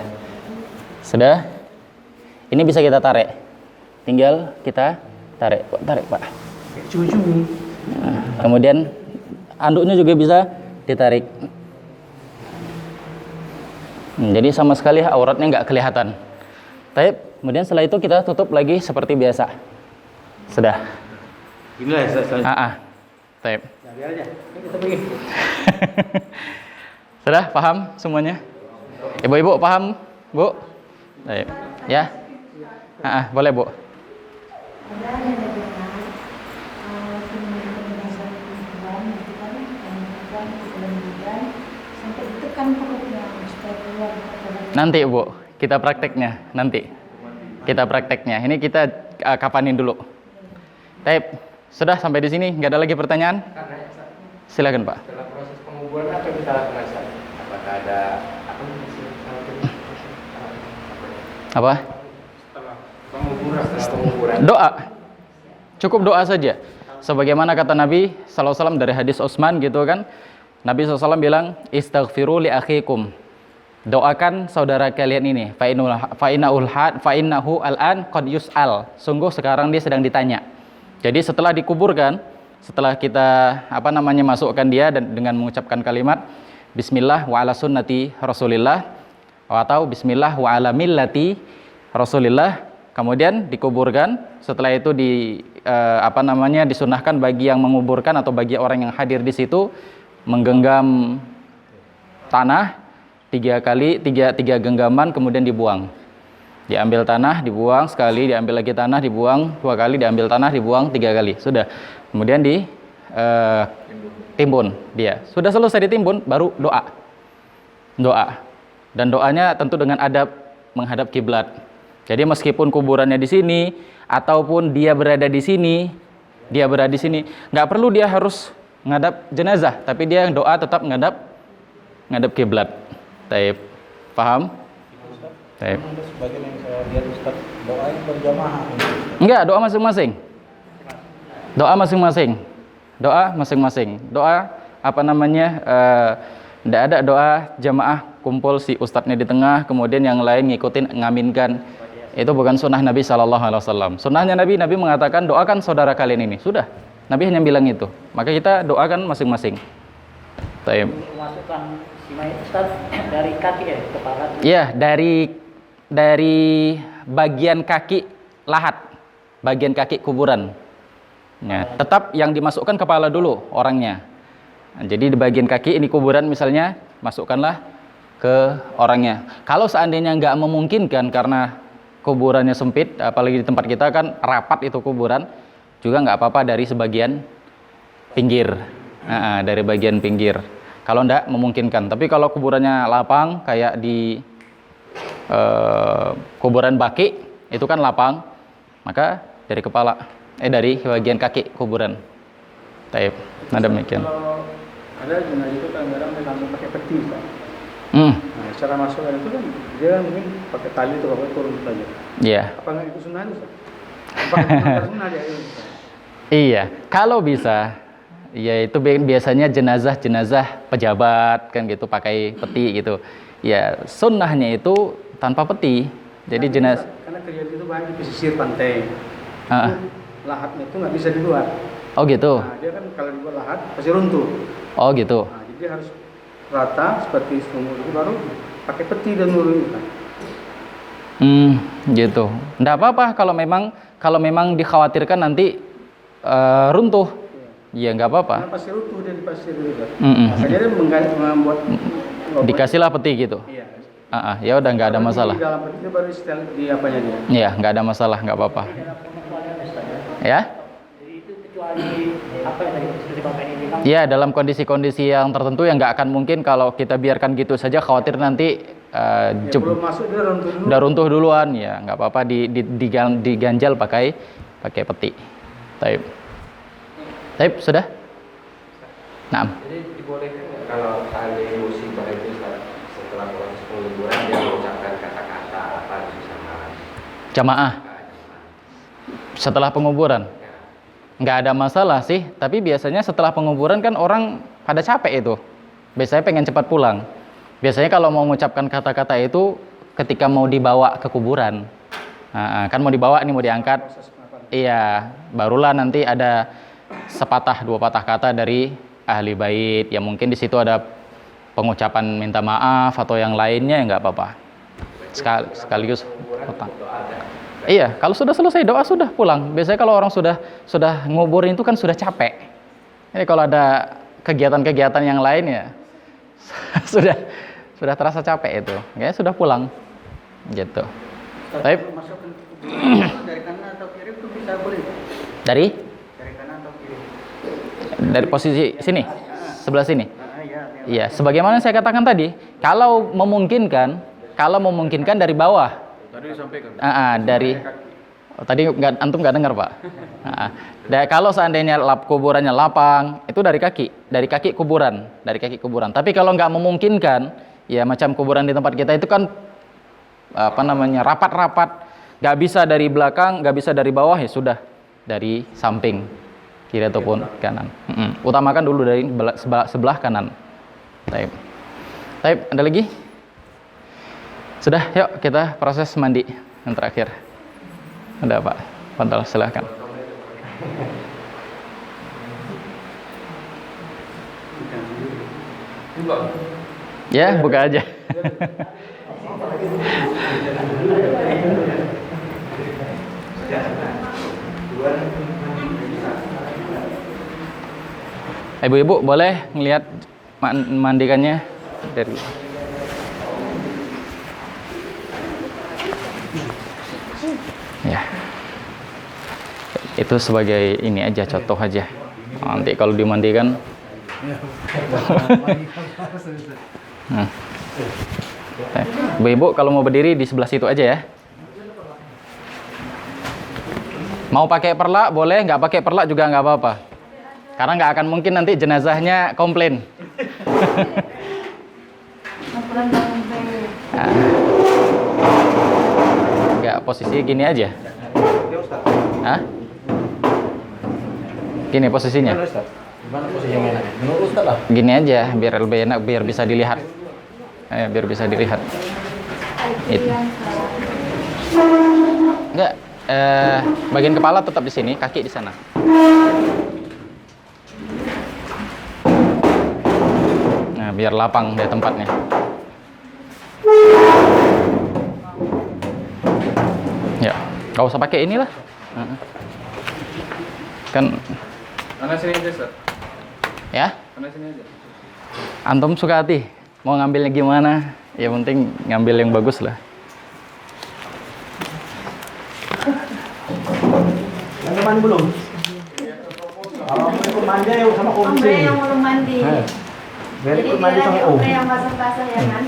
Sudah? Ini bisa kita tarik. Tinggal kita tarik. Tarik, Pak. Cumi-cumi. Nah, kemudian anduknya juga bisa ditarik. Jadi sama sekali auratnya nggak kelihatan. Taib. Kemudian setelah itu kita tutup lagi seperti biasa. Sudah. Inilah saya. Taib. Jadi aja. Kita pergi. Sudah paham semuanya? Ibu-ibu paham, Bu? Taib. Ya? Boleh, Bu. Nanti, Bu, kita prakteknya nanti. Kita prakteknya. Ini kita kapanin dulu. Taib. Sudah sampai di sini, nggak ada lagi pertanyaan? Silakan, Pak. Setelah proses penguburan apa yang kita lakukan, Ustaz? Apakah ada Apa? setelah penguburan Doa. Cukup doa saja. Sebagaimana kata Nabi SAW dari hadis Utsman gitu kan. Nabi SAW bilang, "Istaghfiru li akhikum." Doakan saudara kalian ini. Fa'innahu al'an qad yus'al. Sungguh sekarang dia sedang ditanya. Jadi setelah dikuburkan, setelah kita masukkan dia dan dengan mengucapkan kalimat Bismillah wa ala sunnati Rasulillah atau Bismillah wa ala millati Rasulillah, kemudian dikuburkan. Setelah itu disunahkan bagi yang menguburkan atau bagi orang yang hadir di situ menggenggam tanah tiga genggaman, kemudian dibuang. Diambil tanah, dibuang sekali, diambil lagi tanah, dibuang 2 kali, diambil tanah, dibuang 3 kali. Sudah. Kemudian ditimbun dia. Sudah selesai ditimbun, baru doa. Dan doanya tentu dengan adab menghadap kiblat. Jadi meskipun kuburannya di sini ataupun dia berada di sini, nggak perlu dia harus ngadap jenazah, tapi dia doa tetap ngadap kiblat. Taib. Paham? Taib. Ada sebagian yang saya lihat Ustaz, doanya berjamaah. Enggak, doa masing-masing. Doa tidak ada doa jamaah kumpul si ustadznya di tengah, kemudian yang lain ngikutin ngaminkan. Itu bukan sunnah Nabi SAW. Sunnahnya Nabi mengatakan doakan saudara kalian ini. Sudah. Nabi hanya bilang itu. Maka kita doakan masing-masing. Taib. Memasukkan si mayat Ustaz dari kaki kepala. Iya, dari bagian kaki lahat, bagian kaki kuburan. Ya, tetap yang dimasukkan kepala dulu orangnya. Nah, jadi di bagian kaki ini kuburan misalnya, masukkanlah ke orangnya. Kalau seandainya nggak memungkinkan karena kuburannya sempit, apalagi di tempat kita kan rapat itu kuburan, juga nggak apa-apa dari sebagian pinggir. Dari bagian pinggir. Kalau nggak memungkinkan. Tapi kalau kuburannya lapang kayak di kuburan Baki itu kan lapang, maka dari dari bagian kaki kuburan. Taib. Nah demikian. Kalau ada jenazah itu kadang-kadang langsung pakai peti Ustaz. Nah, cara masukkan itu kan dia mungkin pakai tali atau pakai turun saja. Iya. Apa nggak itu sunnah Ustaz? Apa sunnah dia itu Ustaz? Iya, kalau bisa, ya itu biasanya jenazah pejabat kan gitu pakai peti gitu. Ya sunnahnya itu tanpa peti. Jadi jenazah. Karena kejadian itu banyak di pesisir pantai. Lahatnya itu nggak bisa dibuat. Oh gitu. Nah, dia kan kalau dibuat lahat pasti runtuh. Oh gitu. Nah, jadi harus rata seperti sumur itu baru pakai peti dan nurunkan. Gitu. Nggak apa-apa kalau memang dikhawatirkan nanti runtuh. Iya nggak apa-apa. Karena pasti runtuh dia di pasir itu kan. Makanya dia membuat dikasihlah peti gitu. Iya. Ya udah nggak ada masalah. Di dalam peti itu baru setel di apanya dia. Iya nggak ada masalah, nggak apa-apa. Ya? Jadi itu kecuali apa yang tadi seperti Bapak ini bilang. Ya dalam kondisi-kondisi yang tertentu yang nggak akan mungkin kalau kita biarkan gitu saja, khawatir nanti belum masuk dia runtuh dulu. udah runtuh duluan, ya nggak apa-apa diganjal pakai peti. Taib. Sudah? Nah. Jadi dibolehkan nggak kalau seandainya musibah itu setelah proses penguburan dia mengucapkan kata-kata apa sama Jamaah setelah penguburan? Nggak ada masalah sih, tapi biasanya setelah penguburan kan orang pada capek itu. Biasanya pengen cepat pulang. Biasanya kalau mau mengucapkan kata-kata itu ketika mau dibawa ke kuburan. Kan mau dibawa nih, mau diangkat. Iya, barulah nanti ada sepatah dua patah kata dari ahli bait. Ya mungkin di situ ada pengucapan minta maaf atau yang lainnya, ya nggak apa-apa. Sekaligus potong. Iya, kalau sudah selesai doa sudah pulang. Biasanya kalau orang sudah nguburin itu kan sudah capek. Ini kalau ada kegiatan-kegiatan yang lain ya sudah terasa capek itu. Ya sudah pulang. Gitu. Tapi Masukkan ke kuburan dari kanan atau kiri itu bisa boleh. dari Kanan atau kiri. dari posisi sini, sebelah sini. Iya. Iya, sebagaimana saya katakan tadi, kalau memungkinkan dari bawah. Tadi disampaikan. Dari tadi antum nggak dengar, Pak. Kalau seandainya kuburannya lapang, itu dari kaki kuburan. Tapi kalau nggak memungkinkan, ya macam kuburan di tempat kita itu kan rapat-rapat, nggak bisa dari belakang, nggak bisa dari bawah, ya sudah dari samping kiri ataupun kanan. Utamakan dulu dari sebelah kanan. Taib, ada lagi? Sudah, yuk kita proses mandi yang terakhir. Ada Pak, Fadal, silahkan. Ya, buka aja. Ibu-ibu boleh ngelihat mandikannya dari ya. Itu sebagai ini aja, contoh aja. Nanti kalau dimandikan Ibu-ibu kalau mau berdiri di sebelah situ aja ya. Mau pakai perlak boleh, nggak pakai perlak juga nggak apa-apa. Karena nggak akan mungkin nanti jenazahnya komplain. Nggak, posisi gini aja. Hah? Gini posisinya. Gimana posisi yang enak? Menurut Ustaz lah. Gini aja, biar lebih enak, biar bisa dilihat. Biar bisa dilihat. Itu. Enggak, bagian kepala tetap di sini, kaki di sana. Nah, biar lapang deh tempatnya. Ya, nggak usah pakai inilah. Kan. Mana sini aja, Ustaz? Ya? Mana sini aja? Antum suka hati, mau ngambilnya gimana? Ya penting ngambil yang bagus lah. Yang kemana belum? Kalau mau ikut mandi ya sama Om Ombre sini. yang belum mandi. Biar Jadi ikut mandi dia sama lagi Om. ombre yang basah-basah ya kan?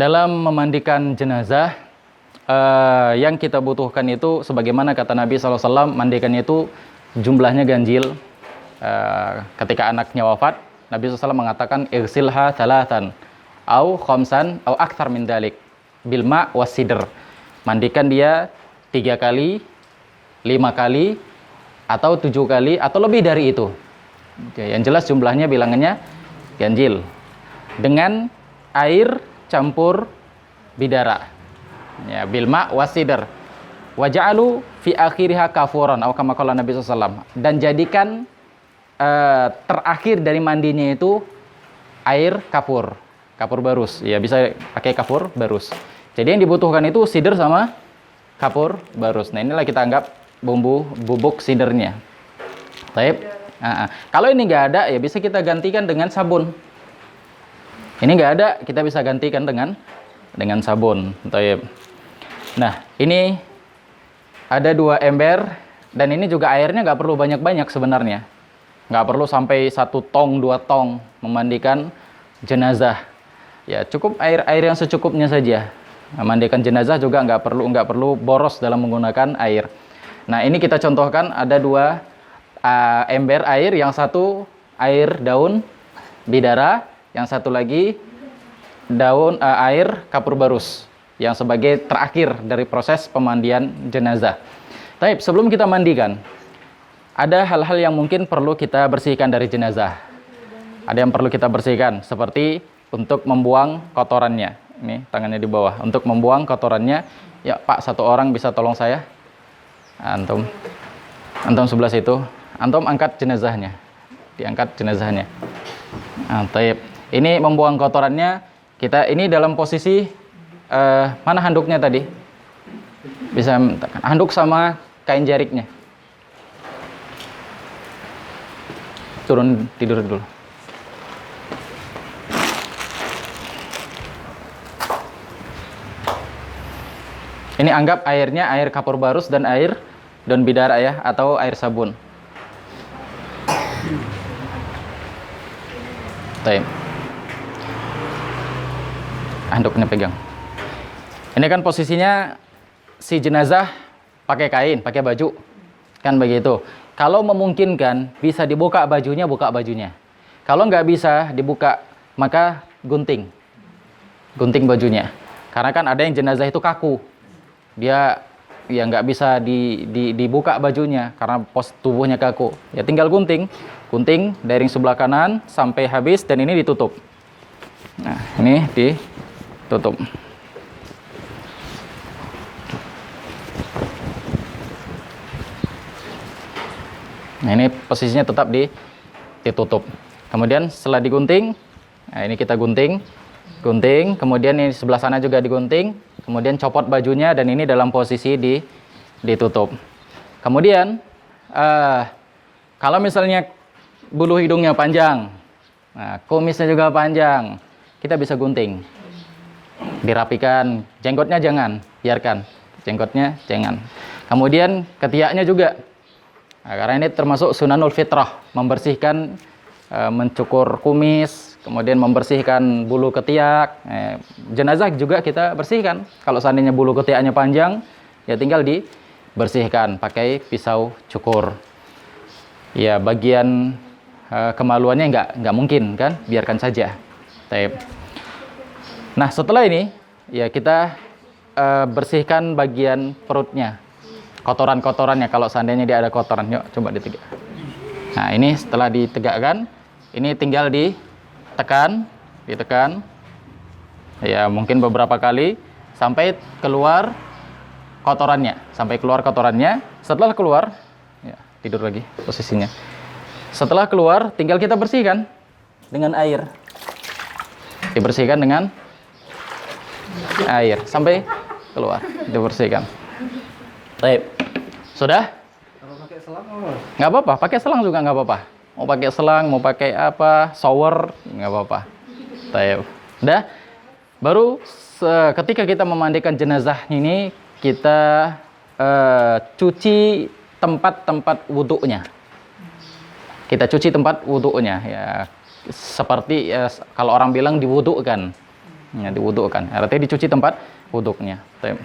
Dalam memandikan jenazah, yang kita butuhkan itu sebagaimana kata Nabi SAW, mandikannya itu jumlahnya ganjil. Ketika anaknya wafat, Nabi SAW mengatakan irsilha thalathan au khamsan au akthar min dalik bil ma' was sidr. Mandikan dia 3 kali, 5 kali, atau 7 kali, atau lebih dari itu. Yang jelas jumlahnya bilangannya ganjil. Dengan air campur bidara. Ya, bilma wasidr. Waja'alu fi akhiriha kafuran atau kama qala Nabi sallallahu. Dan jadikan terakhir dari mandinya itu air kapur barus. Ya, bisa pakai kapur barus. Jadi yang dibutuhkan itu sidr sama kapur barus. Nah, inilah kita anggap bubuk sidernya. Baik. Kalau ini nggak ada, ya bisa kita gantikan dengan sabun. Ini nggak ada, kita bisa gantikan dengan sabun. Nah, ini ada 2 ember, dan ini juga airnya nggak perlu banyak-banyak sebenarnya. Nggak perlu sampai 1 tong, 2 tong memandikan jenazah. Ya, cukup air yang secukupnya saja. Memandikan jenazah juga nggak perlu boros dalam menggunakan air. Nah, ini kita contohkan ada 2 ember air, yang satu air daun bidara, yang satu lagi air kapur barus yang sebagai terakhir dari proses pemandian jenazah. Tapi sebelum kita mandikan, ada hal-hal yang mungkin perlu kita bersihkan dari jenazah. Ada yang perlu kita bersihkan, seperti untuk membuang kotorannya. Ini tangannya di bawah. Untuk membuang kotorannya, ya Pak, satu orang bisa tolong saya? Antum sebelah situ. Antum angkat jenazahnya. Diangkat jenazahnya. Nah, ini membuang kotorannya. Kita ini dalam posisi mana handuknya tadi? Bisa handuk sama kain jariknya. Turun tidur dulu. Ini anggap airnya air kapur barus dan air daun bidara ya, atau air sabun. Taim. Handuknya pegang. Ini kan posisinya si jenazah pakai kain, pakai baju. Kan begitu. Kalau memungkinkan bisa dibuka bajunya, buka bajunya. Kalau nggak bisa dibuka, maka gunting. Gunting bajunya. Karena kan ada yang jenazah itu kaku. Dia ya nggak bisa dibuka bajunya karena pos tubuhnya kaku. Ya tinggal gunting dari sebelah kanan sampai habis, dan ini ditutup. Nah, ini ditutup. Nah, ini posisinya tetap ditutup. Kemudian setelah digunting, nah ini kita gunting, kemudian ini sebelah sana juga digunting, kemudian copot bajunya, dan ini dalam posisi ditutup. Kemudian kalau misalnya bulu hidungnya panjang, nah, kumisnya juga panjang, kita bisa gunting, dirapikan. Jenggotnya jangan, biarkan jenggotnya jangan. Kemudian ketiaknya juga. Nah, karena ini termasuk sunanul fitrah, membersihkan, mencukur kumis, kemudian membersihkan bulu ketiak. Jenazah juga kita bersihkan. Kalau seandainya bulu ketiaknya panjang, ya tinggal dibersihkan pakai pisau cukur. Ya bagian kemaluannya nggak mungkin kan, biarkan saja. Nah setelah ini, ya kita bersihkan bagian perutnya. Kotoran-kotorannya, kalau seandainya dia ada kotoran. Yuk coba ditegak. Nah ini setelah ditegakkan, ini tinggal ditekan ya mungkin beberapa kali sampai keluar kotorannya. Setelah keluar, ya tidur lagi posisinya. Setelah keluar tinggal kita bersihkan dengan air. Dibersihkan dengan air sampai keluar, dibersihkan. Baik, sudah? Kalau pakai selang apa? Nggak apa-apa, pakai selang juga nggak apa-apa. Mau pakai selang, mau pakai apa, shower, nggak apa-apa. Baik, udah. Baru ketika kita memandikan jenazah ini, kita cuci tempat-tempat wudhunya. Kita cuci tempat wudhunya, ya seperti ya, kalau orang bilang diwudhukan, ya diwudhukan. Artinya dicuci tempat wudhunya. Baik.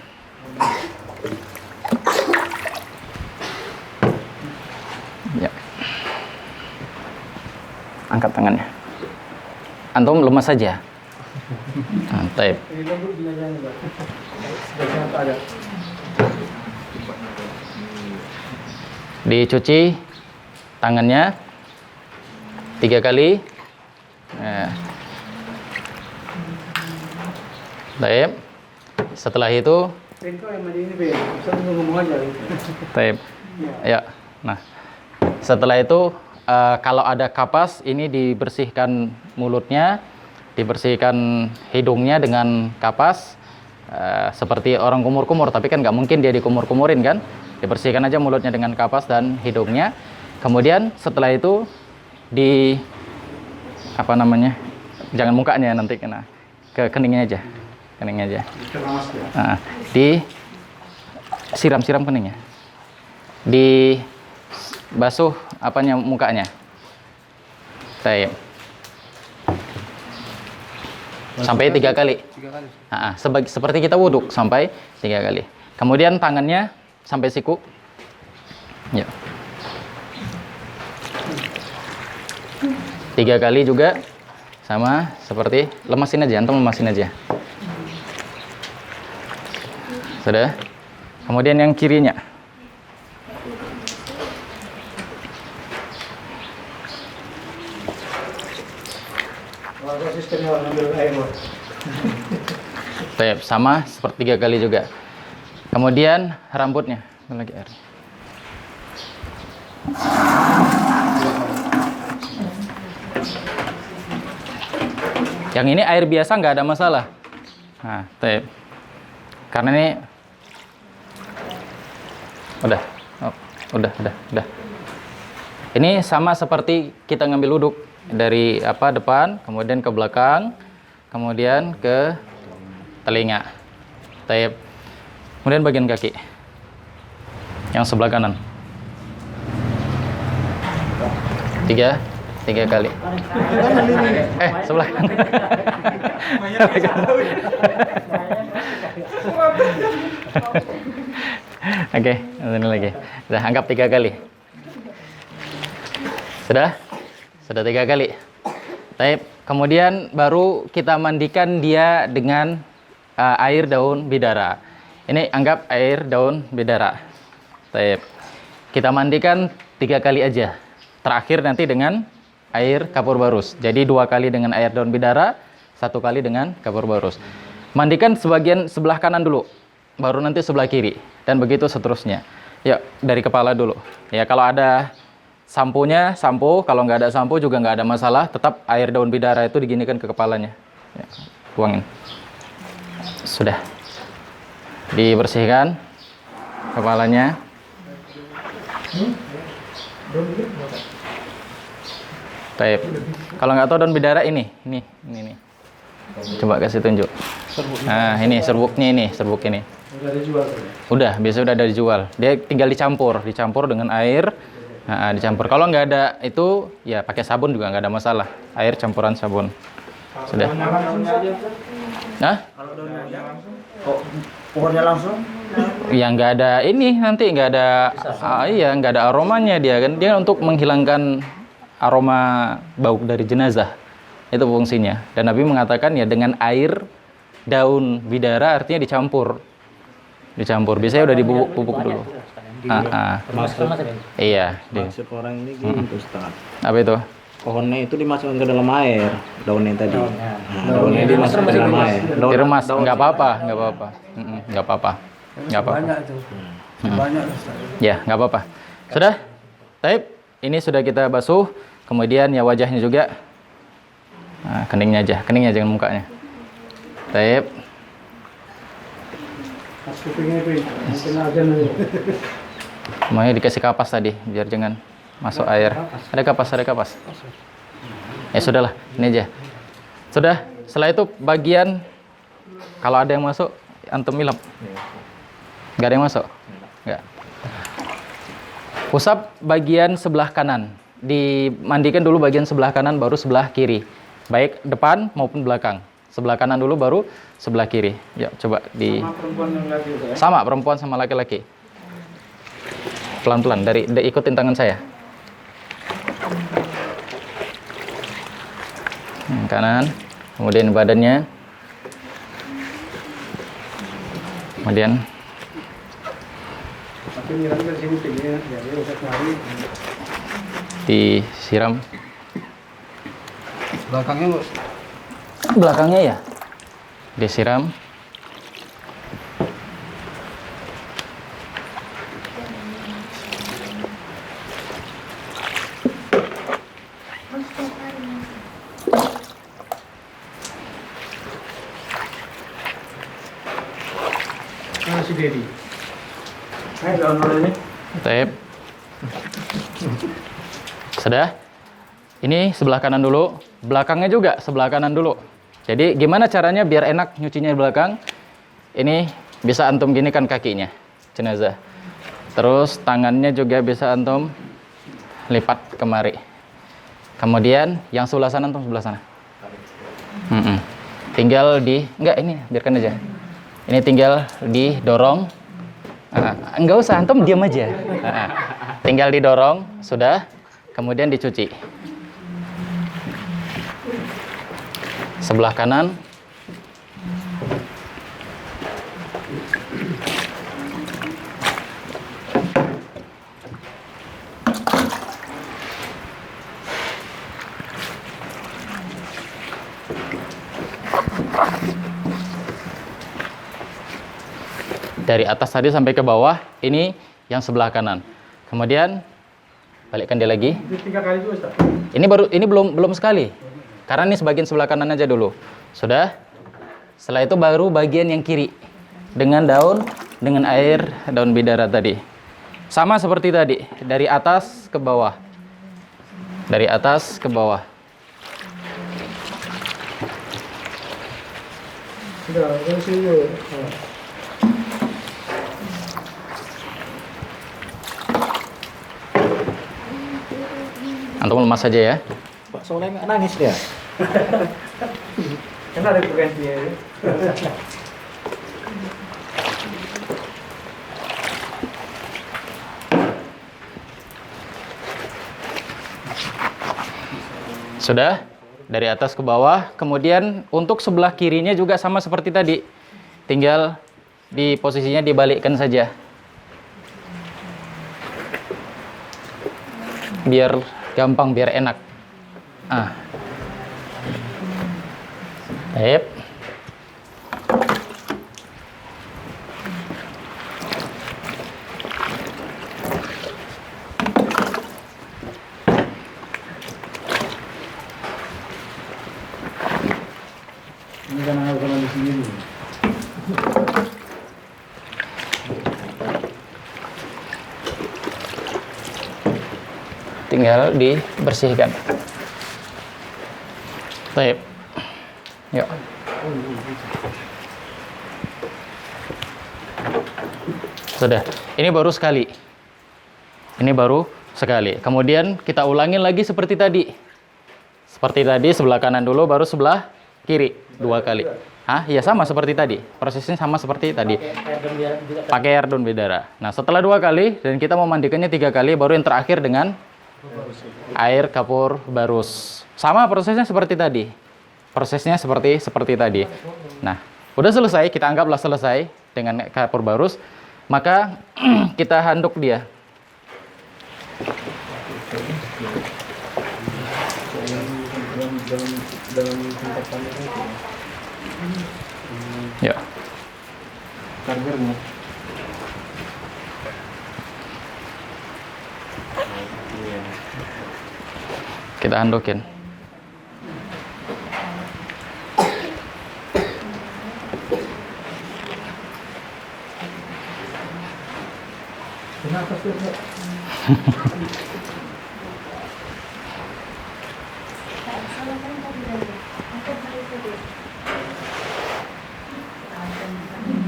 Ya. Angkat tangannya. Antum lemas saja. Mantap. Dicuci tangannya 3 kali. Nah. Baik. Setelah itu Baik. Ya. Nah. Setelah itu kalau ada kapas, ini dibersihkan mulutnya, dibersihkan hidungnya dengan kapas, seperti orang kumur-kumur, tapi kan nggak mungkin dia dikumur-kumurin kan. Dibersihkan aja mulutnya dengan kapas dan hidungnya. Kemudian setelah itu jangan mukanya, nanti kena ke keningnya aja. Nah, siram keningnya. Basuh mukanya. Baik. Sampai 3 kali. Seperti kita wudhu sampai 3 kali. Kemudian tangannya sampai siku. Ya. 3 kali juga Sama seperti lemasin aja, antum lemasin aja. Sudah. Kemudian yang kirinya. Sistemnya ngambil air. Baik, sama seperti 3 kali juga. Kemudian rambutnya, lagi air. Yang ini air biasa nggak ada masalah. Nah, baik. Karena ini udah. Oh, udah. Ini sama seperti kita ngambil wuduk dari depan, kemudian ke belakang, kemudian ke telinga. Taib. Kemudian bagian kaki. Yang sebelah kanan. 3 kali. Sebelah kanan. Oke, ini lagi. Sudah anggap 3 kali. Sudah 3 kali. Baik, kemudian baru kita mandikan dia dengan air daun bidara. Ini anggap air daun bidara. Baik. Kita mandikan 3 kali aja. Terakhir nanti dengan air kapur barus. Jadi 2 kali dengan air daun bidara, 1 kali dengan kapur barus. Mandikan sebagian sebelah kanan dulu, baru nanti sebelah kiri, dan begitu seterusnya. Ya, dari kepala dulu. Ya, kalau ada samponya, sampo. Kalau nggak ada sampo juga nggak ada masalah. Tetap air daun bidara itu diginikan ke kepalanya. Ya, tuangin. Sudah. Dibersihkan kepalanya. Baik. Kalau nggak tahu daun bidara ini. Coba kasih tunjuk. Nah, ini serbuk ini. Udah dijual. Udah, biasa udah ada dijual. Dia tinggal dicampur dengan air. Nah, dicampur. Kalau nggak ada itu, ya pakai sabun juga nggak ada masalah. Air campuran sabun. Sudah. Nah? Kalau daunnya aja langsung? Pohonnya langsung? Ya nggak ada ini, nanti nggak ada, nggak ada aromanya dia kan. Dia untuk menghilangkan aroma bau dari jenazah. Itu fungsinya. Dan Nabi mengatakan ya dengan air daun bidara artinya dicampur. Biasanya udah dibubuk dulu. Iya. Maksud orang ini gitu, Ustaz. Apa itu? Pohonnya itu dimasukkan ke dalam air, daunnya tadi. Daunnya dimasukkan ke dalam air. Diremas, nggak apa-apa. Nggak apa-apa. Banyak itu. Banyak, Ustaz. Ya, nggak apa-apa. Sudah? Taib. Ini sudah kita basuh. Kemudian ya wajahnya juga. Nah, keningnya aja dengan mukanya. Taib. Makanya dikasih kapas tadi biar jangan masuk air. Ada kapas. Ya sudahlah, ini aja. Sudah. Setelah itu bagian kalau ada yang masuk antum ilap. Enggak ada yang masuk? Enggak. Usap bagian sebelah kanan. Dimandikan dulu bagian sebelah kanan baru sebelah kiri. Baik depan maupun belakang. Sebelah kanan dulu baru sebelah kiri. Ya, coba di Sama perempuan yang laki itu ya? Sama perempuan sama laki-laki. Pelan-pelan dari ikutin tangan saya. Kanan, kemudian badannya. Kemudian Tapi nyiram dari sini tingginya, jadi usah lari. disiram Belakangnya Bos. belakangnya ya. Disiram. Si Dedi. Ayo daun ini. Tep. Sudah. Ini sebelah kanan dulu, belakangnya juga sebelah kanan dulu. Jadi gimana caranya biar enak nyucinya di belakang? Ini bisa antum ginikan kakinya, jenazah. Terus tangannya juga bisa antum lipat kemari. Kemudian yang sebelah sana antum sebelah sana. Tinggal enggak ini biarkan aja. Ini tinggal didorong. Enggak usah antum diam aja. Tinggal didorong, sudah. Kemudian dicuci. sebelah kanan. Dari atas tadi sampai ke bawah, ini yang sebelah kanan. Kemudian balikkan dia lagi. Itu 3 kali juga, Ustaz. Ini belum sekali. Karena ini sebagian sebelah kanan aja dulu. Sudah. Setelah itu baru bagian yang kiri dengan air daun bidara tadi. Sama seperti tadi, dari atas ke bawah. Dari atas ke bawah. Sudah, dari sini. Antum lemas saja ya. Pak Soleh nggak nangis dia. Karena ada penggantinya ya. Sudah, dari atas ke bawah. Kemudian untuk sebelah kirinya juga sama seperti tadi. Tinggal di posisinya dibalikkan saja. Biar gampang, biar enak. Baik. Ini kan harus di sini. Tinggal dibersihkan. Baik. Yuk. Sudah. Ini baru sekali. Ini baru sekali. Kemudian kita ulangin lagi seperti tadi. Seperti tadi, sebelah kanan dulu, baru sebelah kiri 2 kali. Iya sama seperti tadi. Prosesnya sama seperti tadi. Pakai air daun bidara. Nah, setelah 2 kali dan kita mau mandikannya 3 kali, baru yang terakhir dengan air kapur barus. Sama prosesnya seperti tadi. Prosesnya seperti tadi. Nah, udah selesai, kita anggaplah selesai dengan kapur barus, maka kita handuk dia. Ya. Kargernya. Kita handukin. Kenapa sih?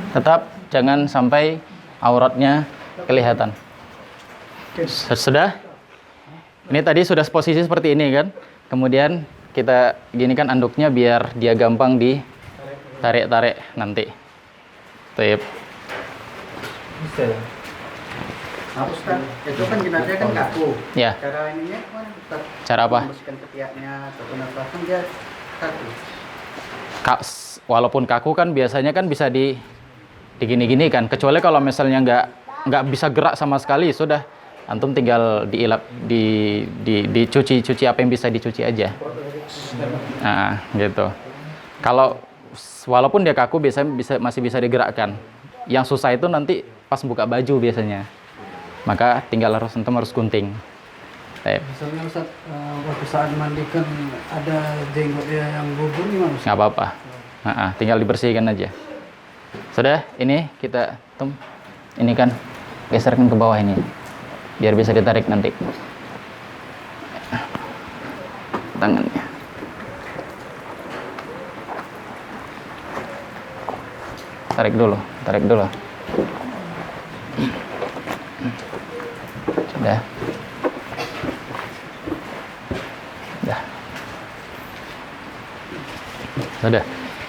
Tetap jangan sampai auratnya kelihatan. Sudah? Ini tadi sudah posisi seperti ini kan. Kemudian kita ginikan anduknya biar dia gampang ditarik-tarik nanti. Tip. Bisa ya? Harus kan? Itu kan jenazah kan kaku. Ya. Cara ininya kan Cara apa? membersihkan ketiaknya atau kenapa kan dia kaku. Walaupun kaku kan biasanya kan bisa digini-gini kan. Kecuali kalau misalnya nggak bisa gerak sama sekali, sudah antum tinggal dicuci apa yang bisa dicuci aja. Nah, gitu. Kalau walaupun dia kaku masih bisa digerakkan. Yang susah itu nanti pas buka baju biasanya. Maka antum harus gunting. Misalnya Ustaz, waktu saat mandikan ada jenggotnya yang gugur gimana? Nggak apa-apa. Tinggal dibersihkan aja. Sudah, ini kita ini kan geserkan ke bawah ini. Biar bisa ditarik nanti tangannya. Tarik dulu. Sudah. Sudah.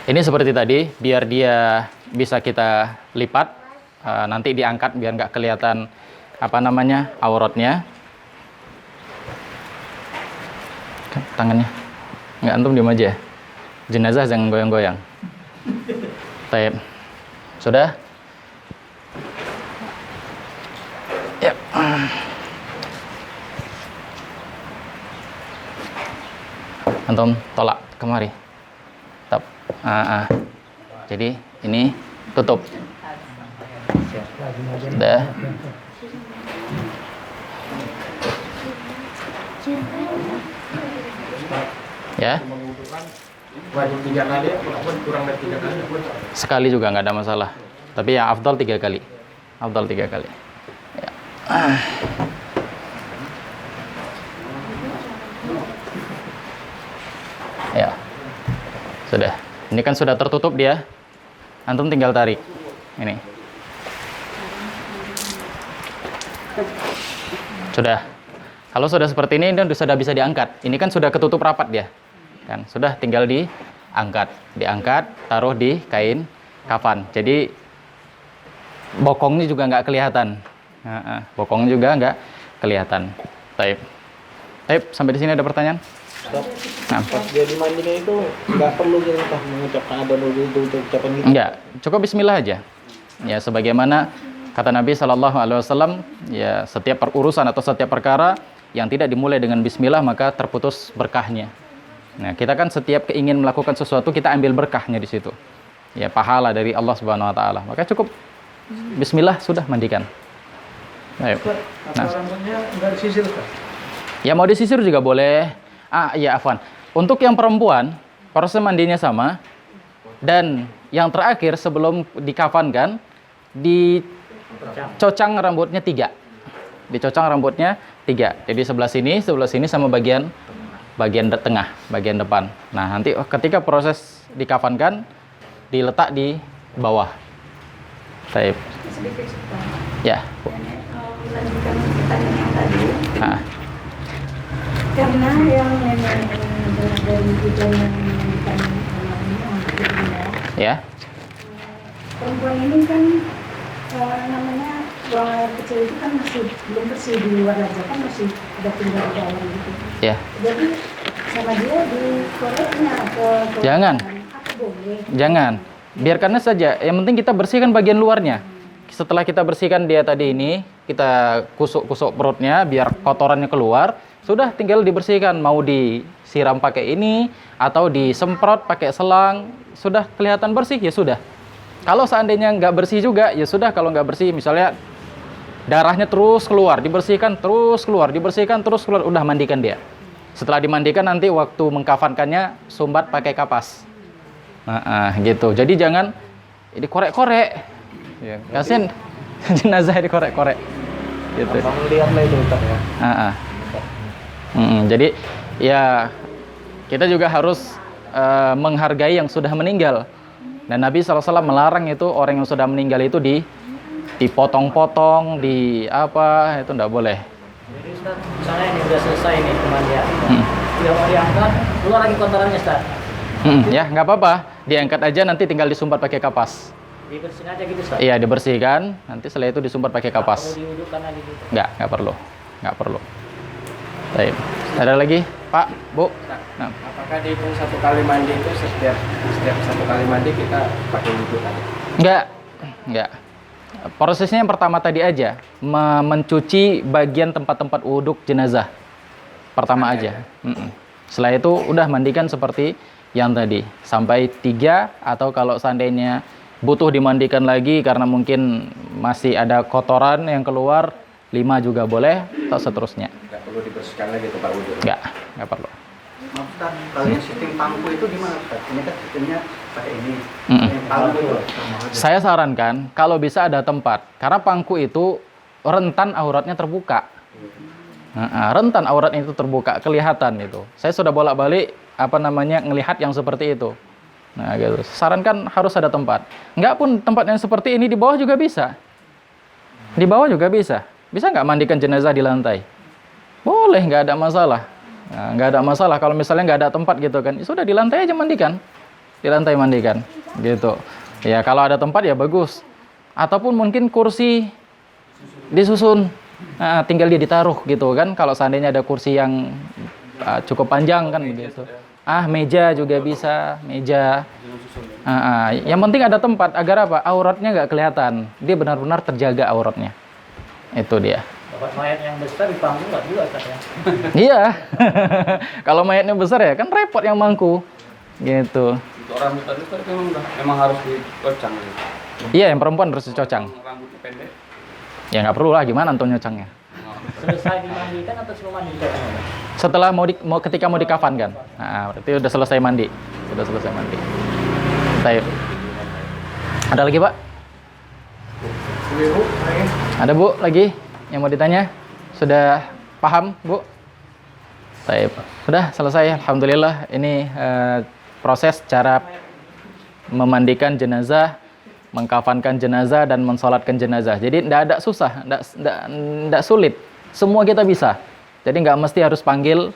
Ini seperti tadi, biar dia bisa kita lipat, nanti diangkat biar nggak kelihatan auratnya. Tangannya nggak, antum diam aja. Jenazah jangan goyang-goyang. Baik. Sudah? Ya. Antum tolak kemari. Tap. Jadi ini tutup. Sudah. Ya. Wajib 3 kali, walaupun kurang dari 3 kali. Sekali juga nggak ada masalah. Tapi yang afdal 3 kali. Afdal 3 kali. Ya. Ya. Sudah. Ini kan sudah tertutup dia. Antum tinggal tarik. Ini. Sudah. Kalau sudah seperti ini sudah bisa diangkat. Ini kan sudah ketutup rapat dia. Kan sudah tinggal diangkat, taruh di kain kafan. Jadi bokongnya juga nggak kelihatan. Bokongnya juga nggak kelihatan. Taib. Sampai di sini ada pertanyaan? Stop. Nah. Pas dia dimandikan itu nggak perlu kita mengucapkan ada dulu itu ucapan gitu. Enggak, cukup bismillah aja. Ya sebagaimana kata Nabi SAW, ya setiap urusan atau setiap perkara yang tidak dimulai dengan bismillah maka terputus berkahnya. Nah, kita kan setiap ingin melakukan sesuatu kita ambil berkahnya di situ. Ya, pahala dari Allah Subhanahu wa taala. Maka cukup bismillah sudah mandikan. Ayo. Nah, rambutnya enggak disisir, Pak. Ya mau disisir juga boleh. Iya afwan. Untuk yang perempuan, proses mandinya sama. Dan yang terakhir sebelum dikafankan dicocang rambutnya 3. Dicocang rambutnya 3. Jadi sebelah sini sama bagian tengah, bagian depan. Nah, nanti ketika proses dikafankan diletak di bawah. Baik. Ya. Melanjutkan pertanyaan yang tadi. Karena yang memang dari hujan yang menyanyikan namanya Ya. perempuan ini kan namanya buang air kecil itu kan masih belum bersih di luar aja kan masih ada tinggal di dalam gitu. Ya. Jadi sama dia dikoreknya ke Jangan. apa boleh? Jangan. Biarkannya saja. Yang penting kita bersihkan bagian luarnya. Setelah kita bersihkan dia tadi ini, kita kusuk-kusuk perutnya biar kotorannya keluar. Sudah tinggal dibersihkan. Mau disiram pakai ini atau disemprot pakai selang, sudah kelihatan bersih ya sudah. Kalau seandainya nggak bersih juga ya sudah. Kalau nggak bersih misalnya darahnya terus keluar, dibersihkan terus keluar, dibersihkan terus keluar, udah mandikan dia. Setelah dimandikan nanti waktu mengkafankannya sumbat pakai kapas. Gitu. Jadi jangan dikorek-korek. Ya, kasihan jenazah dikorek-korek. Gitu. Abang lihat lah itu Ustaz ya. Jadi ya kita juga harus menghargai yang sudah meninggal. Dan Nabi SAW melarang itu orang yang sudah meninggal itu dipotong-potong, itu enggak boleh. Jadi Ustaz, misalnya ini udah selesai nih pemandian, tidak mau diangkat, keluar lagi kotorannya Ustaz. Ya nggak apa-apa, diangkat aja nanti tinggal disumbat pakai kapas. Dibersihin aja gitu Ustaz? Iya dibersihkan, nanti setelah itu disumbat pakai kapas. Perlu diwudukan lagi gitu? Nggak perlu. Baik. Ada lagi Pak, Bu? Nah. Apakah dihitung 1 kali mandi itu setiap 1 kali mandi kita pakai wudhu tadi? Enggak. Prosesnya yang pertama tadi aja, mencuci bagian tempat-tempat wuduk jenazah. Pertama aja. Setelah itu udah mandikan seperti yang tadi. Sampai 3 atau kalau seandainya butuh dimandikan lagi karena mungkin masih ada kotoran yang keluar, 5 juga boleh atau seterusnya. Nggak perlu dibersihkan lagi tempat wudhu? Nggak perlu. Maaf Ustaz, kalau yang syuting pangku itu gimana Ustaz? Ini kan syutingnya pakai ini. Yang pangku itu sama aja. Saya sarankan kalau bisa ada tempat, karena pangku itu rentan auratnya terbuka. Rentan auratnya itu terbuka, kelihatan itu. Saya sudah bolak-balik ngelihat yang seperti itu. Nah, gitu. Sarankan harus ada tempat. Enggak pun tempat yang seperti ini di bawah juga bisa. Di bawah juga bisa. Bisa nggak mandikan jenazah di lantai? Boleh, nggak ada masalah. Nah, nggak ada masalah kalau misalnya nggak ada tempat gitu kan. Sudah di lantai aja mandikan. Di lantai mandikan. Gitu. Ya kalau ada tempat ya bagus. Ataupun mungkin kursi disusun. Nah, tinggal dia ditaruh gitu kan. Kalau seandainya ada kursi yang cukup panjang kan begitu. Meja juga bisa, meja. Yang penting ada tempat agar apa? Auratnya nggak kelihatan. Dia benar-benar terjaga auratnya. Itu dia. Dapat mayat yang besar di panggung nggak juga katanya. Iya. Kalau mayatnya besar ya kan repot yang mangku. Gitu. Untuk rambut tadi itu memang harus dikocang gitu. Iya, yang perempuan harus dicocang. Rambutnya pendek. Ya nggak perlu lah, gimana antum nyocangnya. Selesai dimandikan atau sebelum mandi? Setelah ketika mau dikafankan. Nah, berarti udah selesai mandi. Sudah selesai mandi. Baik. Ada lagi, Pak? Ada, Bu, lagi yang mau ditanya? Sudah paham, Bu? Baik. Sudah selesai, alhamdulillah. Ini proses cara memandikan jenazah, mengkafankan jenazah dan mensolatkan jenazah. Jadi tidak ada susah, tidak sulit. Semua kita bisa. Jadi nggak mesti harus panggil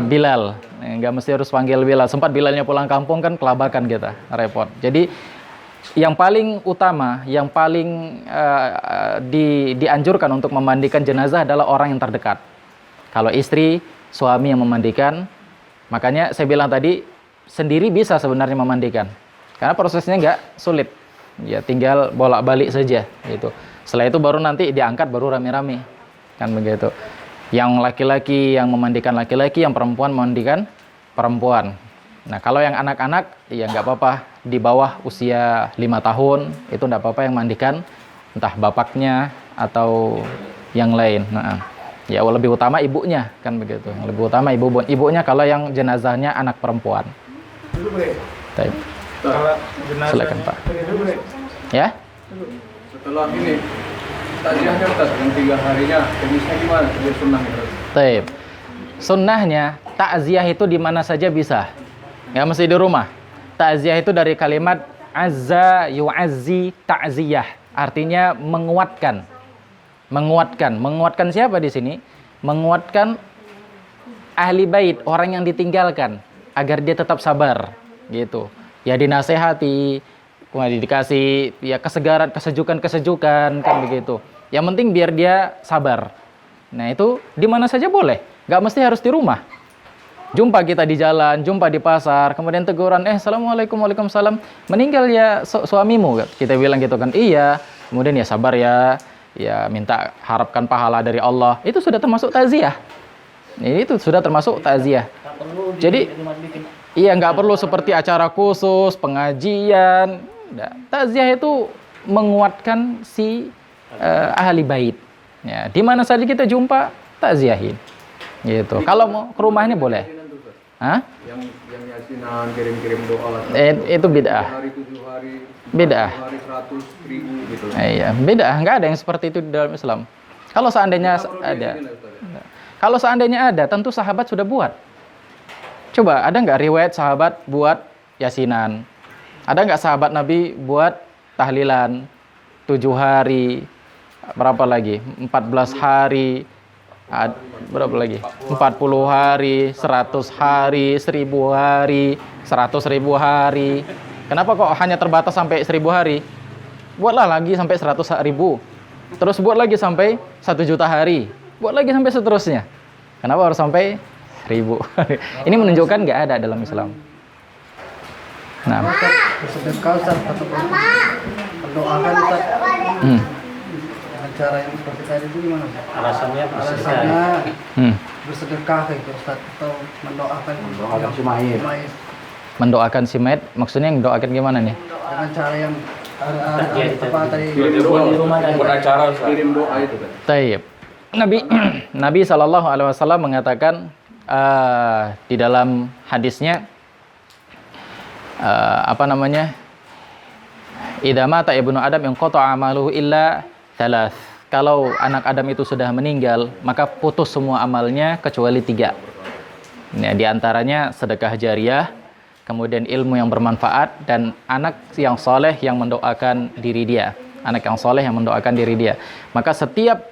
Bilal. Nggak mesti harus panggil Bilal. Sempat Bilalnya pulang kampung kan kelabakan kita, repot. Jadi yang paling utama, yang paling dianjurkan untuk memandikan jenazah adalah orang yang terdekat. Kalau istri, suami yang memandikan, makanya saya bilang tadi sendiri bisa sebenarnya memandikan. Karena prosesnya nggak sulit, ya tinggal bolak-balik saja gitu. Setelah itu baru nanti diangkat, baru rame-rame, kan begitu. Yang laki-laki yang memandikan laki-laki, yang perempuan memandikan perempuan. Nah kalau yang anak-anak, ya nggak apa-apa, di bawah usia 5 tahun itu nggak apa-apa yang mandikan, entah bapaknya atau yang lain. Nah, ya lebih utama ibunya, kan begitu. Yang lebih utama ibunya kalau yang jenazahnya anak perempuan. Baik. Silakan Pak. Ya? Setelah ini takziahnya Ustaz yang 3 harinya jenisnya gimana? Dia sunnahnya. Baik. Sunnahnya takziah itu di mana saja bisa. Nggak mesti di rumah. Takziah itu dari kalimat azza yu'azzi ta'ziyah. Artinya menguatkan. Menguatkan siapa di sini? Menguatkan ahli bait, orang yang ditinggalkan agar dia tetap sabar gitu. Ya dinasehati, kemudian dikasih ya kesegaran, kesejukan kan begitu. Yang penting biar dia sabar. Nah itu di mana saja boleh, nggak mesti harus di rumah. Jumpa kita di jalan, jumpa di pasar, kemudian teguran, assalamualaikum, waalaikumsalam, meninggal ya suamimu, kita bilang gitu kan, iya. Kemudian ya sabar ya minta harapkan pahala dari Allah. Itu sudah termasuk takziah. Itu sudah termasuk takziah. Jadi iya, nggak perlu seperti acara khusus, pengajian. Takziah itu menguatkan si ahli bait. Ya, di mana saja kita jumpa, takziahin. Gitu. Kalau mau ke rumahnya boleh. Hah? Yang yasinan, kirim-kirim doa lah. Itu bid'ah. Hari 7 hari. Bid'ah. Hari 100 ribu gitu. Iya, bid'ah. Nggak ada yang seperti itu di dalam Islam. Kalau seandainya ada. Kalau seandainya ada, tentu sahabat sudah buat. Coba, ada nggak riwayat sahabat buat yasinan? Ada nggak sahabat Nabi buat tahlilan 7 hari? Berapa lagi? 14 hari? Berapa lagi? 40 hari, 100 hari, 1000 hari, 100.000 hari. Kenapa kok hanya terbatas sampai 1000 hari? Buatlah lagi sampai 100.000. Terus buat lagi sampai 1 juta hari. Buat lagi sampai seterusnya. Kenapa harus sampai 1000? Ini menunjukkan nggak ada dalam Islam. Nah, Bersedekah Ustaz atau berdoakan Ustaz. Cara yang seperti tadi itu gimana? Alasannya Bersedekah kayak gitu Ustaz, atau mendoakan si mayit. mendoakan si mayit, maksudnya mendoakan gimana nih? Dengan cara yang apa tadi? Kirim doa itu kan. Taib. Nabi SAW mengatakan di dalam hadisnya idza mata ibnu adam inqata'a amaluhu illa thalath. Kalau anak Adam itu sudah meninggal, maka putus semua amalnya kecuali 3. Nah, di antaranya sedekah jariah, kemudian ilmu yang bermanfaat, dan anak yang soleh yang mendoakan diri dia. Anak yang soleh yang mendoakan diri dia. Maka setiap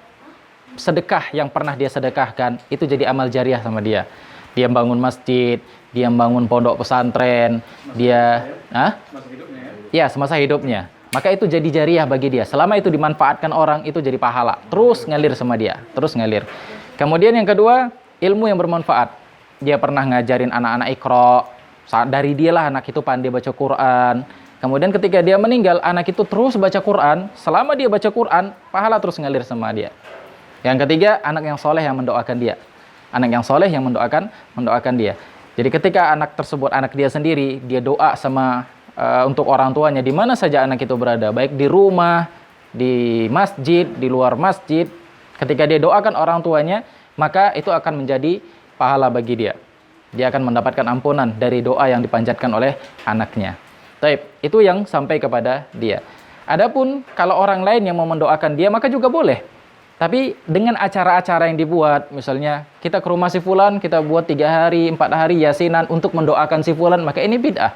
sedekah yang pernah dia sedekahkan, itu jadi amal jariah sama dia. Dia bangun masjid, dia bangun pondok pesantren, dia... Ya, semasa hidupnya. Maka itu jadi jariah bagi dia. Selama itu dimanfaatkan orang, itu jadi pahala. Terus ngalir sama dia. Terus ngalir. Kemudian yang kedua, ilmu yang bermanfaat. dia pernah ngajarin anak-anak Iqra, dari dialah anak itu pandai baca Quran. Kemudian ketika dia meninggal, anak itu terus baca Quran. Selama dia baca Quran, pahala terus ngalir sama dia. Yang ketiga, anak yang soleh yang mendoakan dia. Anak yang soleh yang mendoakan dia. Jadi ketika anak tersebut, anak dia sendiri, dia doa sama untuk orang tuanya di mana saja anak itu berada, baik di rumah, di masjid, di luar masjid. Ketika dia doakan orang tuanya, maka itu akan menjadi pahala bagi dia. Dia akan mendapatkan ampunan dari doa yang dipanjatkan oleh anaknya. Taib, itu yang sampai kepada dia. Adapun kalau orang lain yang mau mendoakan dia, maka juga boleh. Tapi dengan acara-acara yang dibuat, misalnya kita ke rumah si fulan, kita buat 3 hari, 4 hari yasinan untuk mendoakan si fulan, maka ini bid'ah.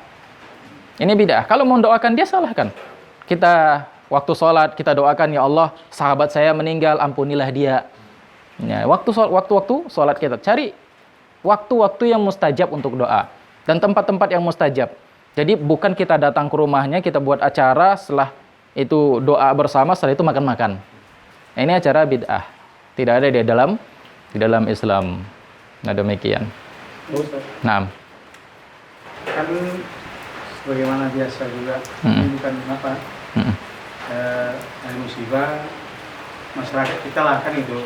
Ini bid'ah. Kalau mau mendoakan dia, salahkan. Kita waktu sholat, kita doakan, ya Allah, sahabat saya meninggal, ampunilah dia. Ya, waktu sholat kita, cari waktu-waktu yang mustajab untuk doa. Dan tempat-tempat yang mustajab. Jadi bukan kita datang ke rumahnya, kita buat acara, setelah itu doa bersama, setelah itu makan-makan. Nah, ini acara bid'ah. Tidak ada di dalam Islam. Nah, demikian. Nah. Kan sebagaimana biasa juga, ini bukan apa, hari musibah, masyarakat kita lah kan itu.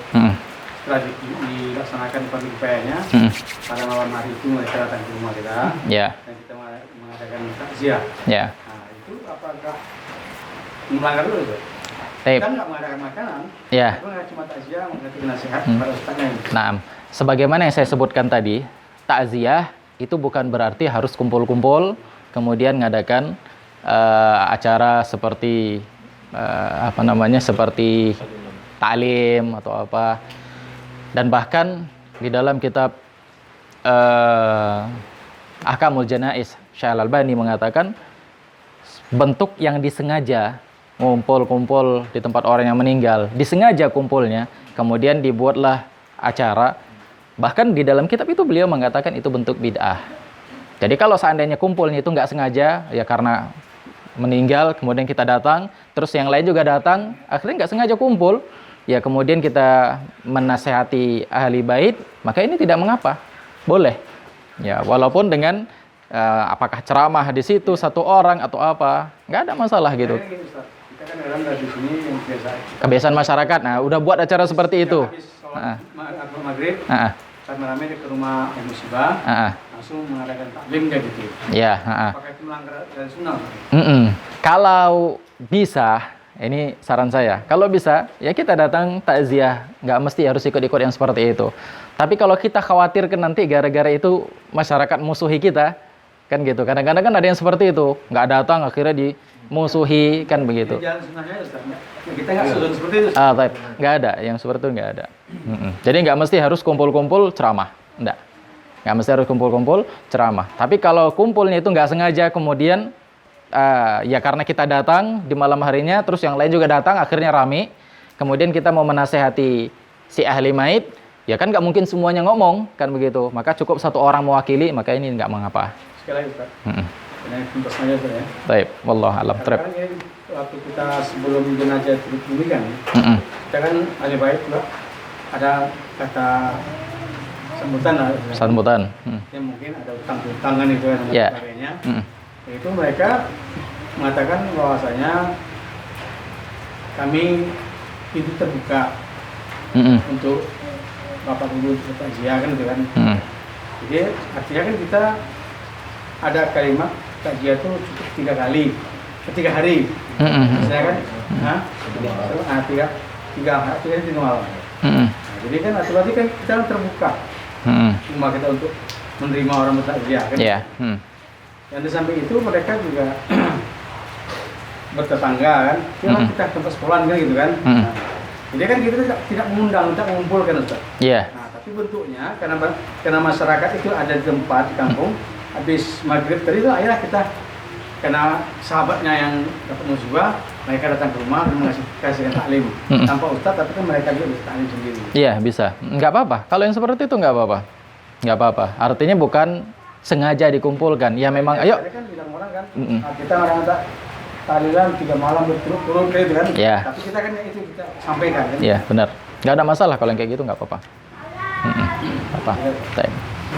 Setelah dilaksanakan pagi-paginya, pada malam hari itu mereka datang ke rumah kita, dan kita mengadakan takziah. Nah, itu apakah melanggar dulu itu? Kita nggak mengadakan makanan, itu cuma takziah, mengatakan nasihat pada ustaznya. Nah, sebagaimana yang saya sebutkan tadi, takziah itu bukan berarti harus kumpul-kumpul, kemudian ngadakan acara seperti seperti ta'lim atau apa. Dan bahkan di dalam kitab Ahkamul Janaiz, Syekh Al-Albani mengatakan bentuk yang disengaja ngumpul-kumpul di tempat orang yang meninggal, disengaja kumpulnya, kemudian dibuatlah acara. Bahkan di dalam kitab itu beliau mengatakan itu bentuk bid'ah. Jadi kalau seandainya kumpulnya itu nggak sengaja, ya karena meninggal, kemudian kita datang, terus yang lain juga datang, akhirnya nggak sengaja kumpul, ya kemudian kita menasehati ahli bait, maka ini tidak mengapa, boleh. Ya walaupun dengan apakah ceramah di situ satu orang atau apa, nggak ada masalah gitu. Kita kan dalam dari sini yang biasa. Kebiasaan masyarakat, nah udah buat acara seperti itu. Habis sholat maghrib, rame-rame ke rumah yang musibah, langsung mengadakan taklim kayak gitu. Ya. Apakah itu melanggar dari sunnah? Kalau bisa. Ini saran saya, kalau bisa, ya kita datang takziah, nggak mesti harus ikut-ikut yang seperti itu. Tapi kalau kita khawatirkan nanti gara-gara itu masyarakat musuhi kita, kan gitu. Kadang-kadang kan ada yang seperti itu, nggak datang akhirnya dimusuhi, kan begitu. Jalan sunnahnya Ustaz, kita nggak sudah seperti itu. Nggak ada, yang seperti itu nggak ada. Jadi nggak mesti harus kumpul-kumpul ceramah, nggak mesti harus kumpul-kumpul ceramah. Tapi kalau kumpulnya itu nggak sengaja, kemudian ya karena kita datang di malam harinya, terus yang lain juga datang, akhirnya rame. Kemudian kita mau menasehati si ahli mait, ya kan nggak mungkin semuanya ngomong, kan begitu. Maka cukup satu orang mewakili, maka ini nggak mengapa. Sekali lagi Ustaz. Ini tuntas saja Ustaz ya. Baik, wallah alam. Karena ini waktu kita sebelum jenazah dikuburkan, kita kan ahli bait juga ada kata sambutan. Yang mungkin ada utang-utangan itu dan sebagainya. Itu mereka mengatakan bahwasanya kami pintu terbuka untuk Bapak Ibu takziah kan gitu kan. Jadi artinya kan kita ada kalimat takziah itu cukup 3 kali, 3 hari. Misalnya kan, tiga malam. Jadi kan berarti kan kita terbuka rumah kita untuk menerima orang bertakziah kan. Yang di samping itu mereka juga bertetangga kan, kita tempat sekolah kan gitu kan. Jadi kan kita tidak mengundang, kita mengumpulkan Ustaz. Nah, tapi bentuknya karena masyarakat itu ada di tempat di kampung, habis maghrib tadi itu akhirnya kita, karena sahabatnya yang dapat musibah, mereka datang ke rumah dan kasihkan taklim tanpa Ustaz, tapi kan mereka juga taklim sendiri. Iya bisa, nggak apa-apa. Kalau yang seperti itu nggak apa-apa. Artinya bukan sengaja dikumpulkan, ya memang ayo. Kan bilang orang kan, kita orang tak tahlilan 3 malam berturut-turut gitu kan. Tapi kita kan itu kita sampaikan kan. Iya benar, nggak ada masalah kalau yang kayak gitu, nggak apa-apa.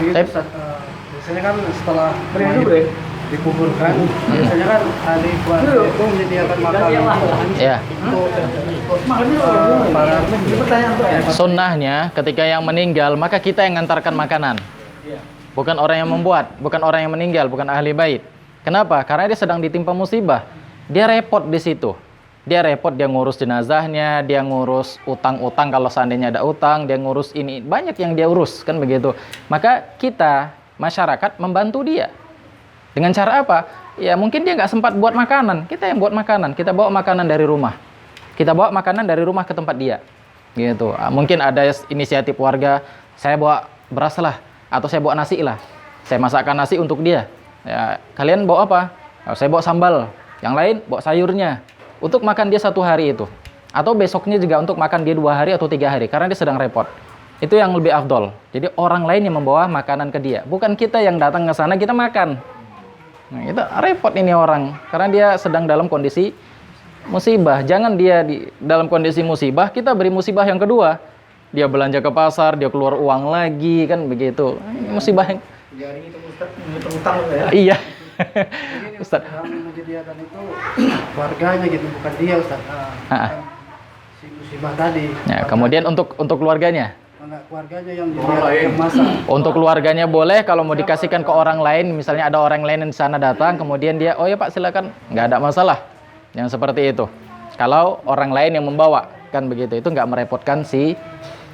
Begitu, Ustaz. Biasanya kan setelah mayit dikuburkan, biasanya kan ahli keluarga itu menyediakan makanan Ya. untuk para ini pertanyaan tuh ya. Sunnahnya ketika yang meninggal maka kita yang ngantarkan makanan. Bukan orang yang membuat, bukan orang yang meninggal, bukan ahli bait. Kenapa? Karena dia sedang ditimpa musibah. Dia repot di situ. Dia repot, dia ngurus jenazahnya, dia ngurus utang-utang kalau seandainya ada utang, dia ngurus ini, banyak yang dia urus, kan begitu. Maka kita, masyarakat, membantu dia. Dengan cara apa? Ya mungkin dia nggak sempat buat makanan, kita yang buat makanan, kita bawa makanan dari rumah. Kita bawa makanan dari rumah ke tempat dia. Gitu. Mungkin ada inisiatif warga, saya bawa beras lah, atau saya bawa nasi lah. Saya masakkan nasi untuk dia. Ya, kalian bawa apa? Saya bawa sambal, yang lain bawa sayurnya. Untuk makan dia 1 hari itu. Atau besoknya juga untuk makan dia 2 hari atau 3 hari, karena dia sedang repot. Itu yang lebih afdol. Jadi orang lain yang membawa makanan ke dia. Bukan kita yang datang ke sana, kita makan. Nah, itu repot ini orang, karena dia sedang dalam kondisi musibah. Jangan dia dalam kondisi musibah, kita beri musibah yang kedua. Dia belanja ke pasar, dia keluar uang lagi, kan begitu. Ini musibah yang... Jadi itu Ustaz, utang ya. Iya. Ustaz, yang menyediakan itu keluarganya gitu, bukan dia Ustaz. Si musibah tadi. Ya, kemudian untuk keluarganya? Enggak, keluarganya yang masak. Untuk keluarganya boleh, kalau mau dikasihkan ke orang lain, misalnya ada orang lain yang di sana datang, kemudian dia, oh ya Pak silakan, nggak ada masalah. Yang seperti itu. Kalau orang lain yang membawa, kan begitu, itu nggak merepotkan si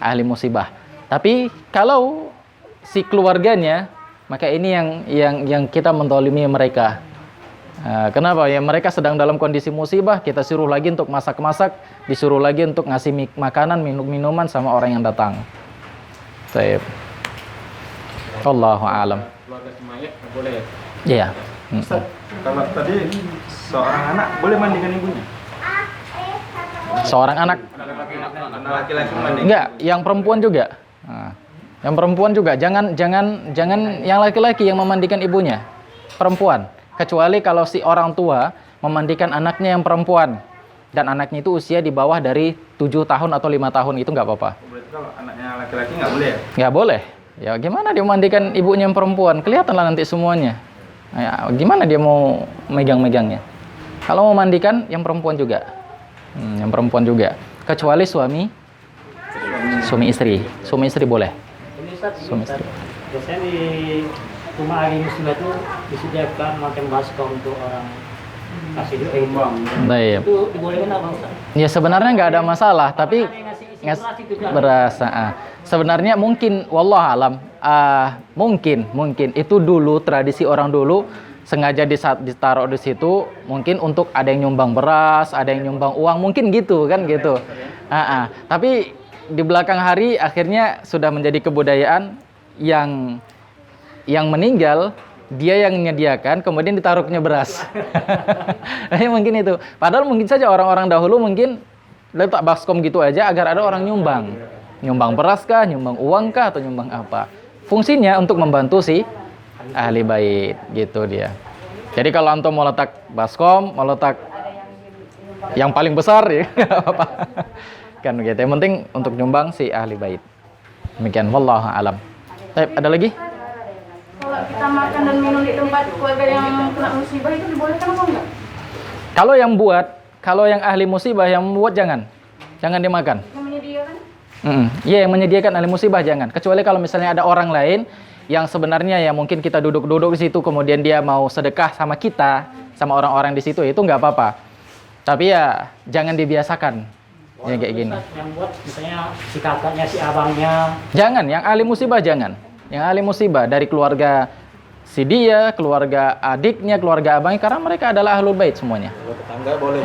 ahli musibah. Tapi kalau si keluarganya, maka ini yang kita mendolimi mereka. Kenapa? Ya mereka sedang dalam kondisi musibah, kita suruh lagi untuk masak-masak, disuruh lagi untuk ngasih makanan, minuman sama orang yang datang. Baik. Wallahu a'lam. Keluarga si mayat boleh. Iya. Ustaz, kalau tadi seorang anak boleh mandikan ibunya? Seorang anak? Anak laki-laki mandikan. Enggak, yang perempuan juga. Yang perempuan juga. Jangan yang laki-laki yang memandikan ibunya. Perempuan. Kecuali kalau si orang tua memandikan anaknya yang perempuan dan anaknya itu usia di bawah dari 7 tahun atau 5 tahun, itu nggak apa-apa. Berarti kalau anaknya laki-laki nggak boleh ya? Nggak boleh. Ya gimana dia memandikan ibunya yang perempuan? Kelihatanlah nanti semuanya. Ya, gimana dia mau megang-megangnya? Kalau mau mandikan yang perempuan juga. Yang perempuan juga. Kecuali suami istri. Suami istri boleh. Ini Ustaz, Suami istri. biasanya di rumah ahli musibah itu disediakan macam baskom untuk orang kasih nyumbang. Baik. Itu dibolehkan apa Ustaz? Ya sebenarnya nggak ada masalah, tapi Ngasih itu kan? berasa. Sebenarnya mungkin, wallah alam, mungkin itu dulu tradisi orang dulu sengaja ditaruh di situ, mungkin untuk ada yang nyumbang beras, ada yang nyumbang uang, mungkin gitu kan gitu. Tapi di belakang hari akhirnya sudah menjadi kebudayaan yang meninggal dia yang menyediakan, kemudian ditaruhnya beras. Mungkin itu. Padahal mungkin saja orang-orang dahulu mungkin letak baskom gitu aja agar ada orang nyumbang beras kah, nyumbang uang kah, atau nyumbang apa. Fungsinya untuk membantu si ahli bait gitu dia. Jadi kalau antum mau letak baskom, mau letak yang paling besar ya nggak apa-apa. Kan begitu. Yang penting untuk nyumbang si ahli bait. Demikian, wallahu alam. Ada lagi? Kalau kita makan dan minum di tempat keluarga yang kena musibah itu dibolehkan apa enggak? Kalau yang ahli musibah yang membuat jangan dimakan. Yang menyediakan? Iya, yang menyediakan ahli musibah jangan. Kecuali kalau misalnya ada orang lain yang sebenarnya ya mungkin kita duduk-duduk di situ, kemudian dia mau sedekah sama kita, sama orang-orang di situ, itu nggak apa-apa. Tapi ya jangan dibiasakan. Ya kayak gini. Yang buat misalnya si kakaknya, si abangnya. Jangan, yang ahli musibah jangan. Yang ahli musibah dari keluarga si dia, keluarga adiknya, keluarga abangnya, karena mereka adalah ahlul bait semuanya. Tetangga boleh.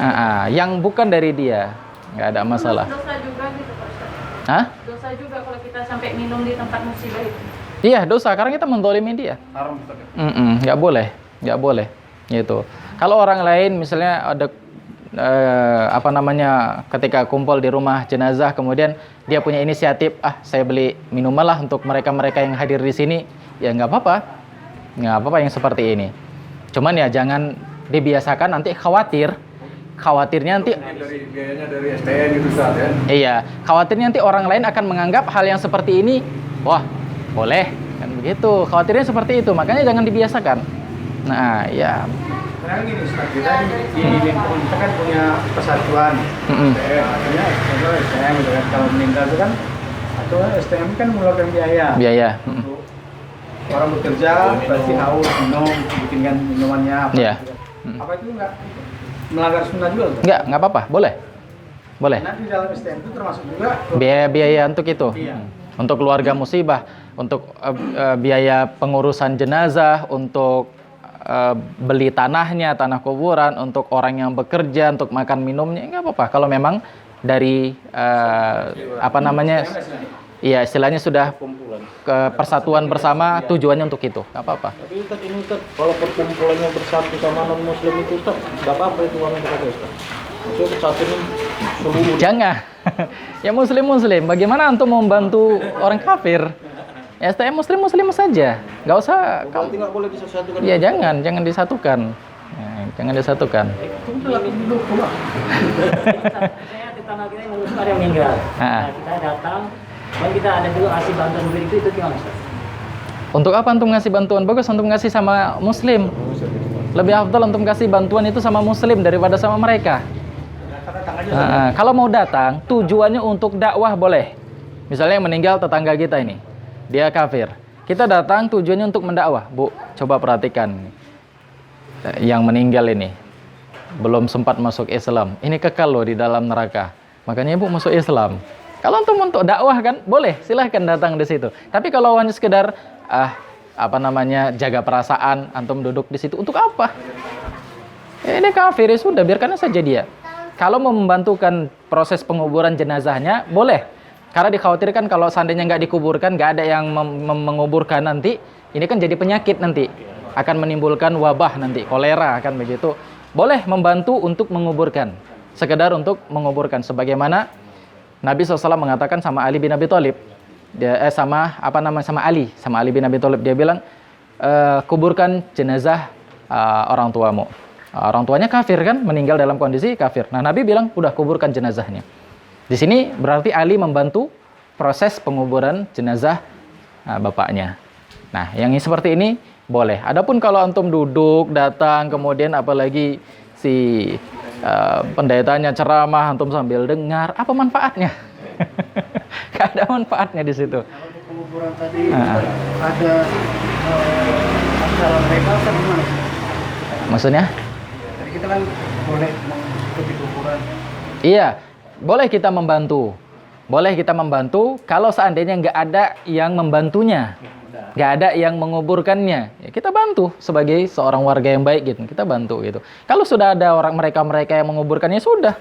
Yang bukan dari dia, nggak ada masalah. Dosa juga gitu Pak Ustaz. Hah? Dosa juga kalau kita sampai minum di tempat musibah itu. Iya, dosa, karena kita mendolimi dia. Haram Ustaz. Nggak boleh. Gitu. Kalau orang lain misalnya ada ketika kumpul di rumah jenazah, kemudian dia punya inisiatif, saya beli minuman lah untuk mereka yang hadir di sini, ya nggak apa-apa yang seperti ini. Cuman ya jangan dibiasakan, nanti khawatirnya nanti Biayanya dari STN gitu Ustaz ya. iya, khawatirnya nanti orang lain akan menganggap hal yang seperti ini, wah boleh, Kan begitu. Khawatirnya seperti itu. Makanya jangan dibiasakan. Nah, ya. Karena gini, Ustaz, kita di lingkungan kita kan punya persatuan. Artinya STM gitu kan. Kalau meninggal itu kan, atau STM kan mengeluarkan biaya. Biaya. Untuk orang bekerja, berarti haus, minum, bikinkan minumannya. Iya. Apa itu nggak melanggar sunnah juga? Nggak apa-apa. Boleh. Boleh. Nanti di dalam STM itu termasuk juga Biaya untuk itu. Iya. Untuk keluarga musibah, untuk biaya pengurusan jenazah, untuk beli tanahnya, tanah kuburan, untuk orang yang bekerja, untuk makan minumnya, nggak apa-apa. Kalau memang dari iya istilahnya sudah ke persatuan bersama, tujuannya untuk itu, nggak apa-apa. Tapi Ustaz, ini Ustaz, kalau perkumpulannya bersatu sama non muslim itu Ustaz, nggak apa-apa itu uangnya dipakai Ustaz. Maksudnya bersatu ini seluruh. Jangan. Ya muslim. Bagaimana antum membantu orang kafir? Ya STM muslim saja. Nggak usah. Berarti nggak boleh disatukan. Iya jangan disatukan. Ya, jangan disatukan. Saya di tanah kita yang ngurus ada yang meninggal. Nah, kita datang, dan kita ada juga ngasih bantuan begitu, itu gimana Ustaz? Untuk apa antum ngasih bantuan? Bagus antum ngasih sama muslim. Lebih afdal antum kasih bantuan itu sama muslim daripada sama mereka. Kalau mau datang, tujuannya untuk dakwah boleh. Misalnya yang meninggal tetangga kita ini, dia kafir. Kita datang tujuannya untuk mendakwah. Bu, coba perhatikan. Yang meninggal ini belum sempat masuk Islam. Ini kekal loh di dalam neraka. Makanya ibu masuk Islam. Kalau antum untuk dakwah kan, boleh. Silahkan datang di situ. Tapi kalau hanya sekedar jaga perasaan, antum duduk di situ untuk apa? Ini kafir, ya sudah biarkan saja dia. Kalau mau membantukan proses penguburan jenazahnya, boleh. Karena dikhawatirkan kalau seandainya nggak dikuburkan, nggak ada yang menguburkan nanti, ini kan jadi penyakit nanti. Akan menimbulkan wabah nanti, kolera, kan begitu. Boleh membantu untuk menguburkan. Sekedar untuk menguburkan. Sebagaimana Nabi SAW mengatakan sama Ali bin Abi Thalib. Sama Ali bin Abi Thalib. Dia bilang, kuburkan jenazah orang tuamu. Orang tuanya kafir kan, meninggal dalam kondisi kafir. Nah, Nabi bilang, udah kuburkan jenazahnya. Di sini berarti Ali membantu proses penguburan jenazah bapaknya. Nah, yang seperti ini boleh. Adapun kalau antum duduk, datang, kemudian apalagi si pendetanya ceramah, antum sambil dengar, apa manfaatnya? Gak ada manfaatnya di situ. Kalau di penguburan tadi ada masalah mereka kan gimana? Maksudnya? Kita kan boleh mengikuti kuburan. Iya, boleh kita membantu. Boleh kita membantu kalau seandainya nggak ada yang membantunya. Nggak ada yang menguburkannya. Ya, kita bantu sebagai seorang warga yang baik gitu. Kita bantu gitu. Kalau sudah ada mereka yang menguburkannya, sudah.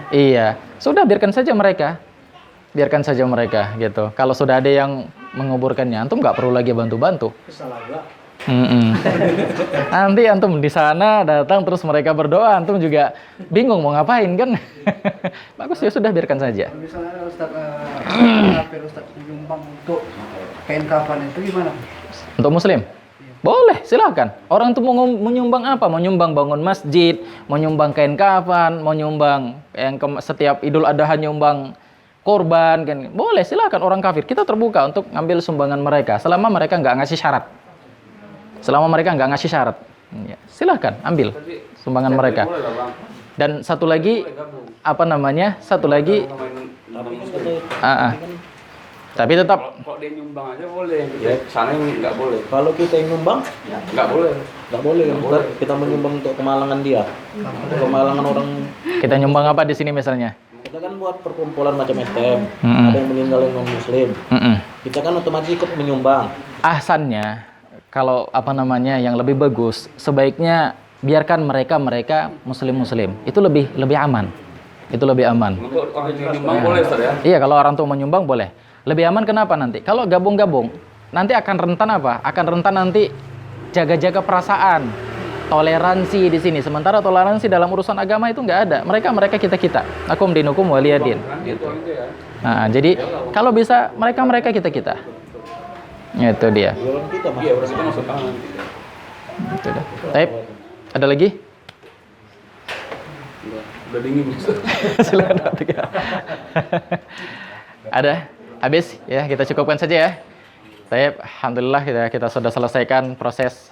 Iya, sudah biarkan saja mereka. Biarkan saja mereka gitu. Kalau sudah ada yang menguburkannya, antum nggak perlu lagi bantu-bantu. Nanti antum di sana datang terus mereka berdoa, antum juga bingung mau ngapain kan? Bagus ya sudah biarkan saja. Misalnya Ustaz menyumbang untuk kain kafan itu gimana? Untuk muslim? Boleh, silakan. Orang itu mau menyumbang apa? Mau nyumbang bangun masjid, mau nyumbang kain kafan, mau nyumbang yang setiap Idul Adha nyumbang korban kan. Boleh, silakan orang kafir. Kita terbuka untuk ngambil sumbangan mereka selama mereka nggak ngasih syarat. Selama mereka nggak ngasih syarat, ya, silahkan ambil sumbangan mereka. Dan satu lagi, Satu lagi, tapi tetap. Kok dia nyumbang aja boleh, ya sana nggak boleh. Kalau kita yang nyumbang, Nggak boleh. Kita menyumbang untuk kemalangan dia, kemalangan orang. Kita nyumbang apa di sini misalnya? Kita kan buat perkumpulan macam STM, ada yang meninggal yang non muslim. Kita kan otomatis ikut menyumbang. Ahsannya, kalau yang lebih bagus, sebaiknya biarkan mereka muslim. Itu lebih aman. Itu lebih aman. Untuk orang yang nyumbang boleh, Ustaz ya? Iya, kalau orang tua menyumbang boleh. Lebih aman kenapa nanti? Kalau gabung-gabung, nanti akan rentan apa? Akan rentan nanti jaga-jaga perasaan, toleransi di sini. Sementara toleransi dalam urusan agama itu nggak ada. Mereka kita. Akum dinukum waliyadin. Gitu. Nah, jadi kalau bisa mereka kita. Itu dia. Iya, berarti kan masuk tangan. Itu dah. Baik. Ada lagi? Udah dingin, Ustaz. Silakan. Ada? Habis ya, kita cukupkan saja ya. Baik, alhamdulillah kita sudah selesaikan proses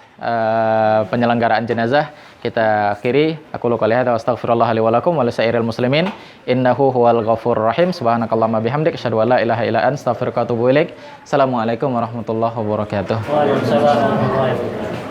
penyelenggaraan jenazah. Kita akhiri, aku qouli hadza wa astaghfirullah li wa lakum wa lisairil muslimin innahu huwal ghafurur rahim. Subhanakallahumma bihamdik asyhadu an la ilaha illa anta astaghfiruka wa atubu ilaik. Assalamualaikum warahmatullahi wabarakatuh. Waalaikumsalam warahmatullahi wabarakatuh.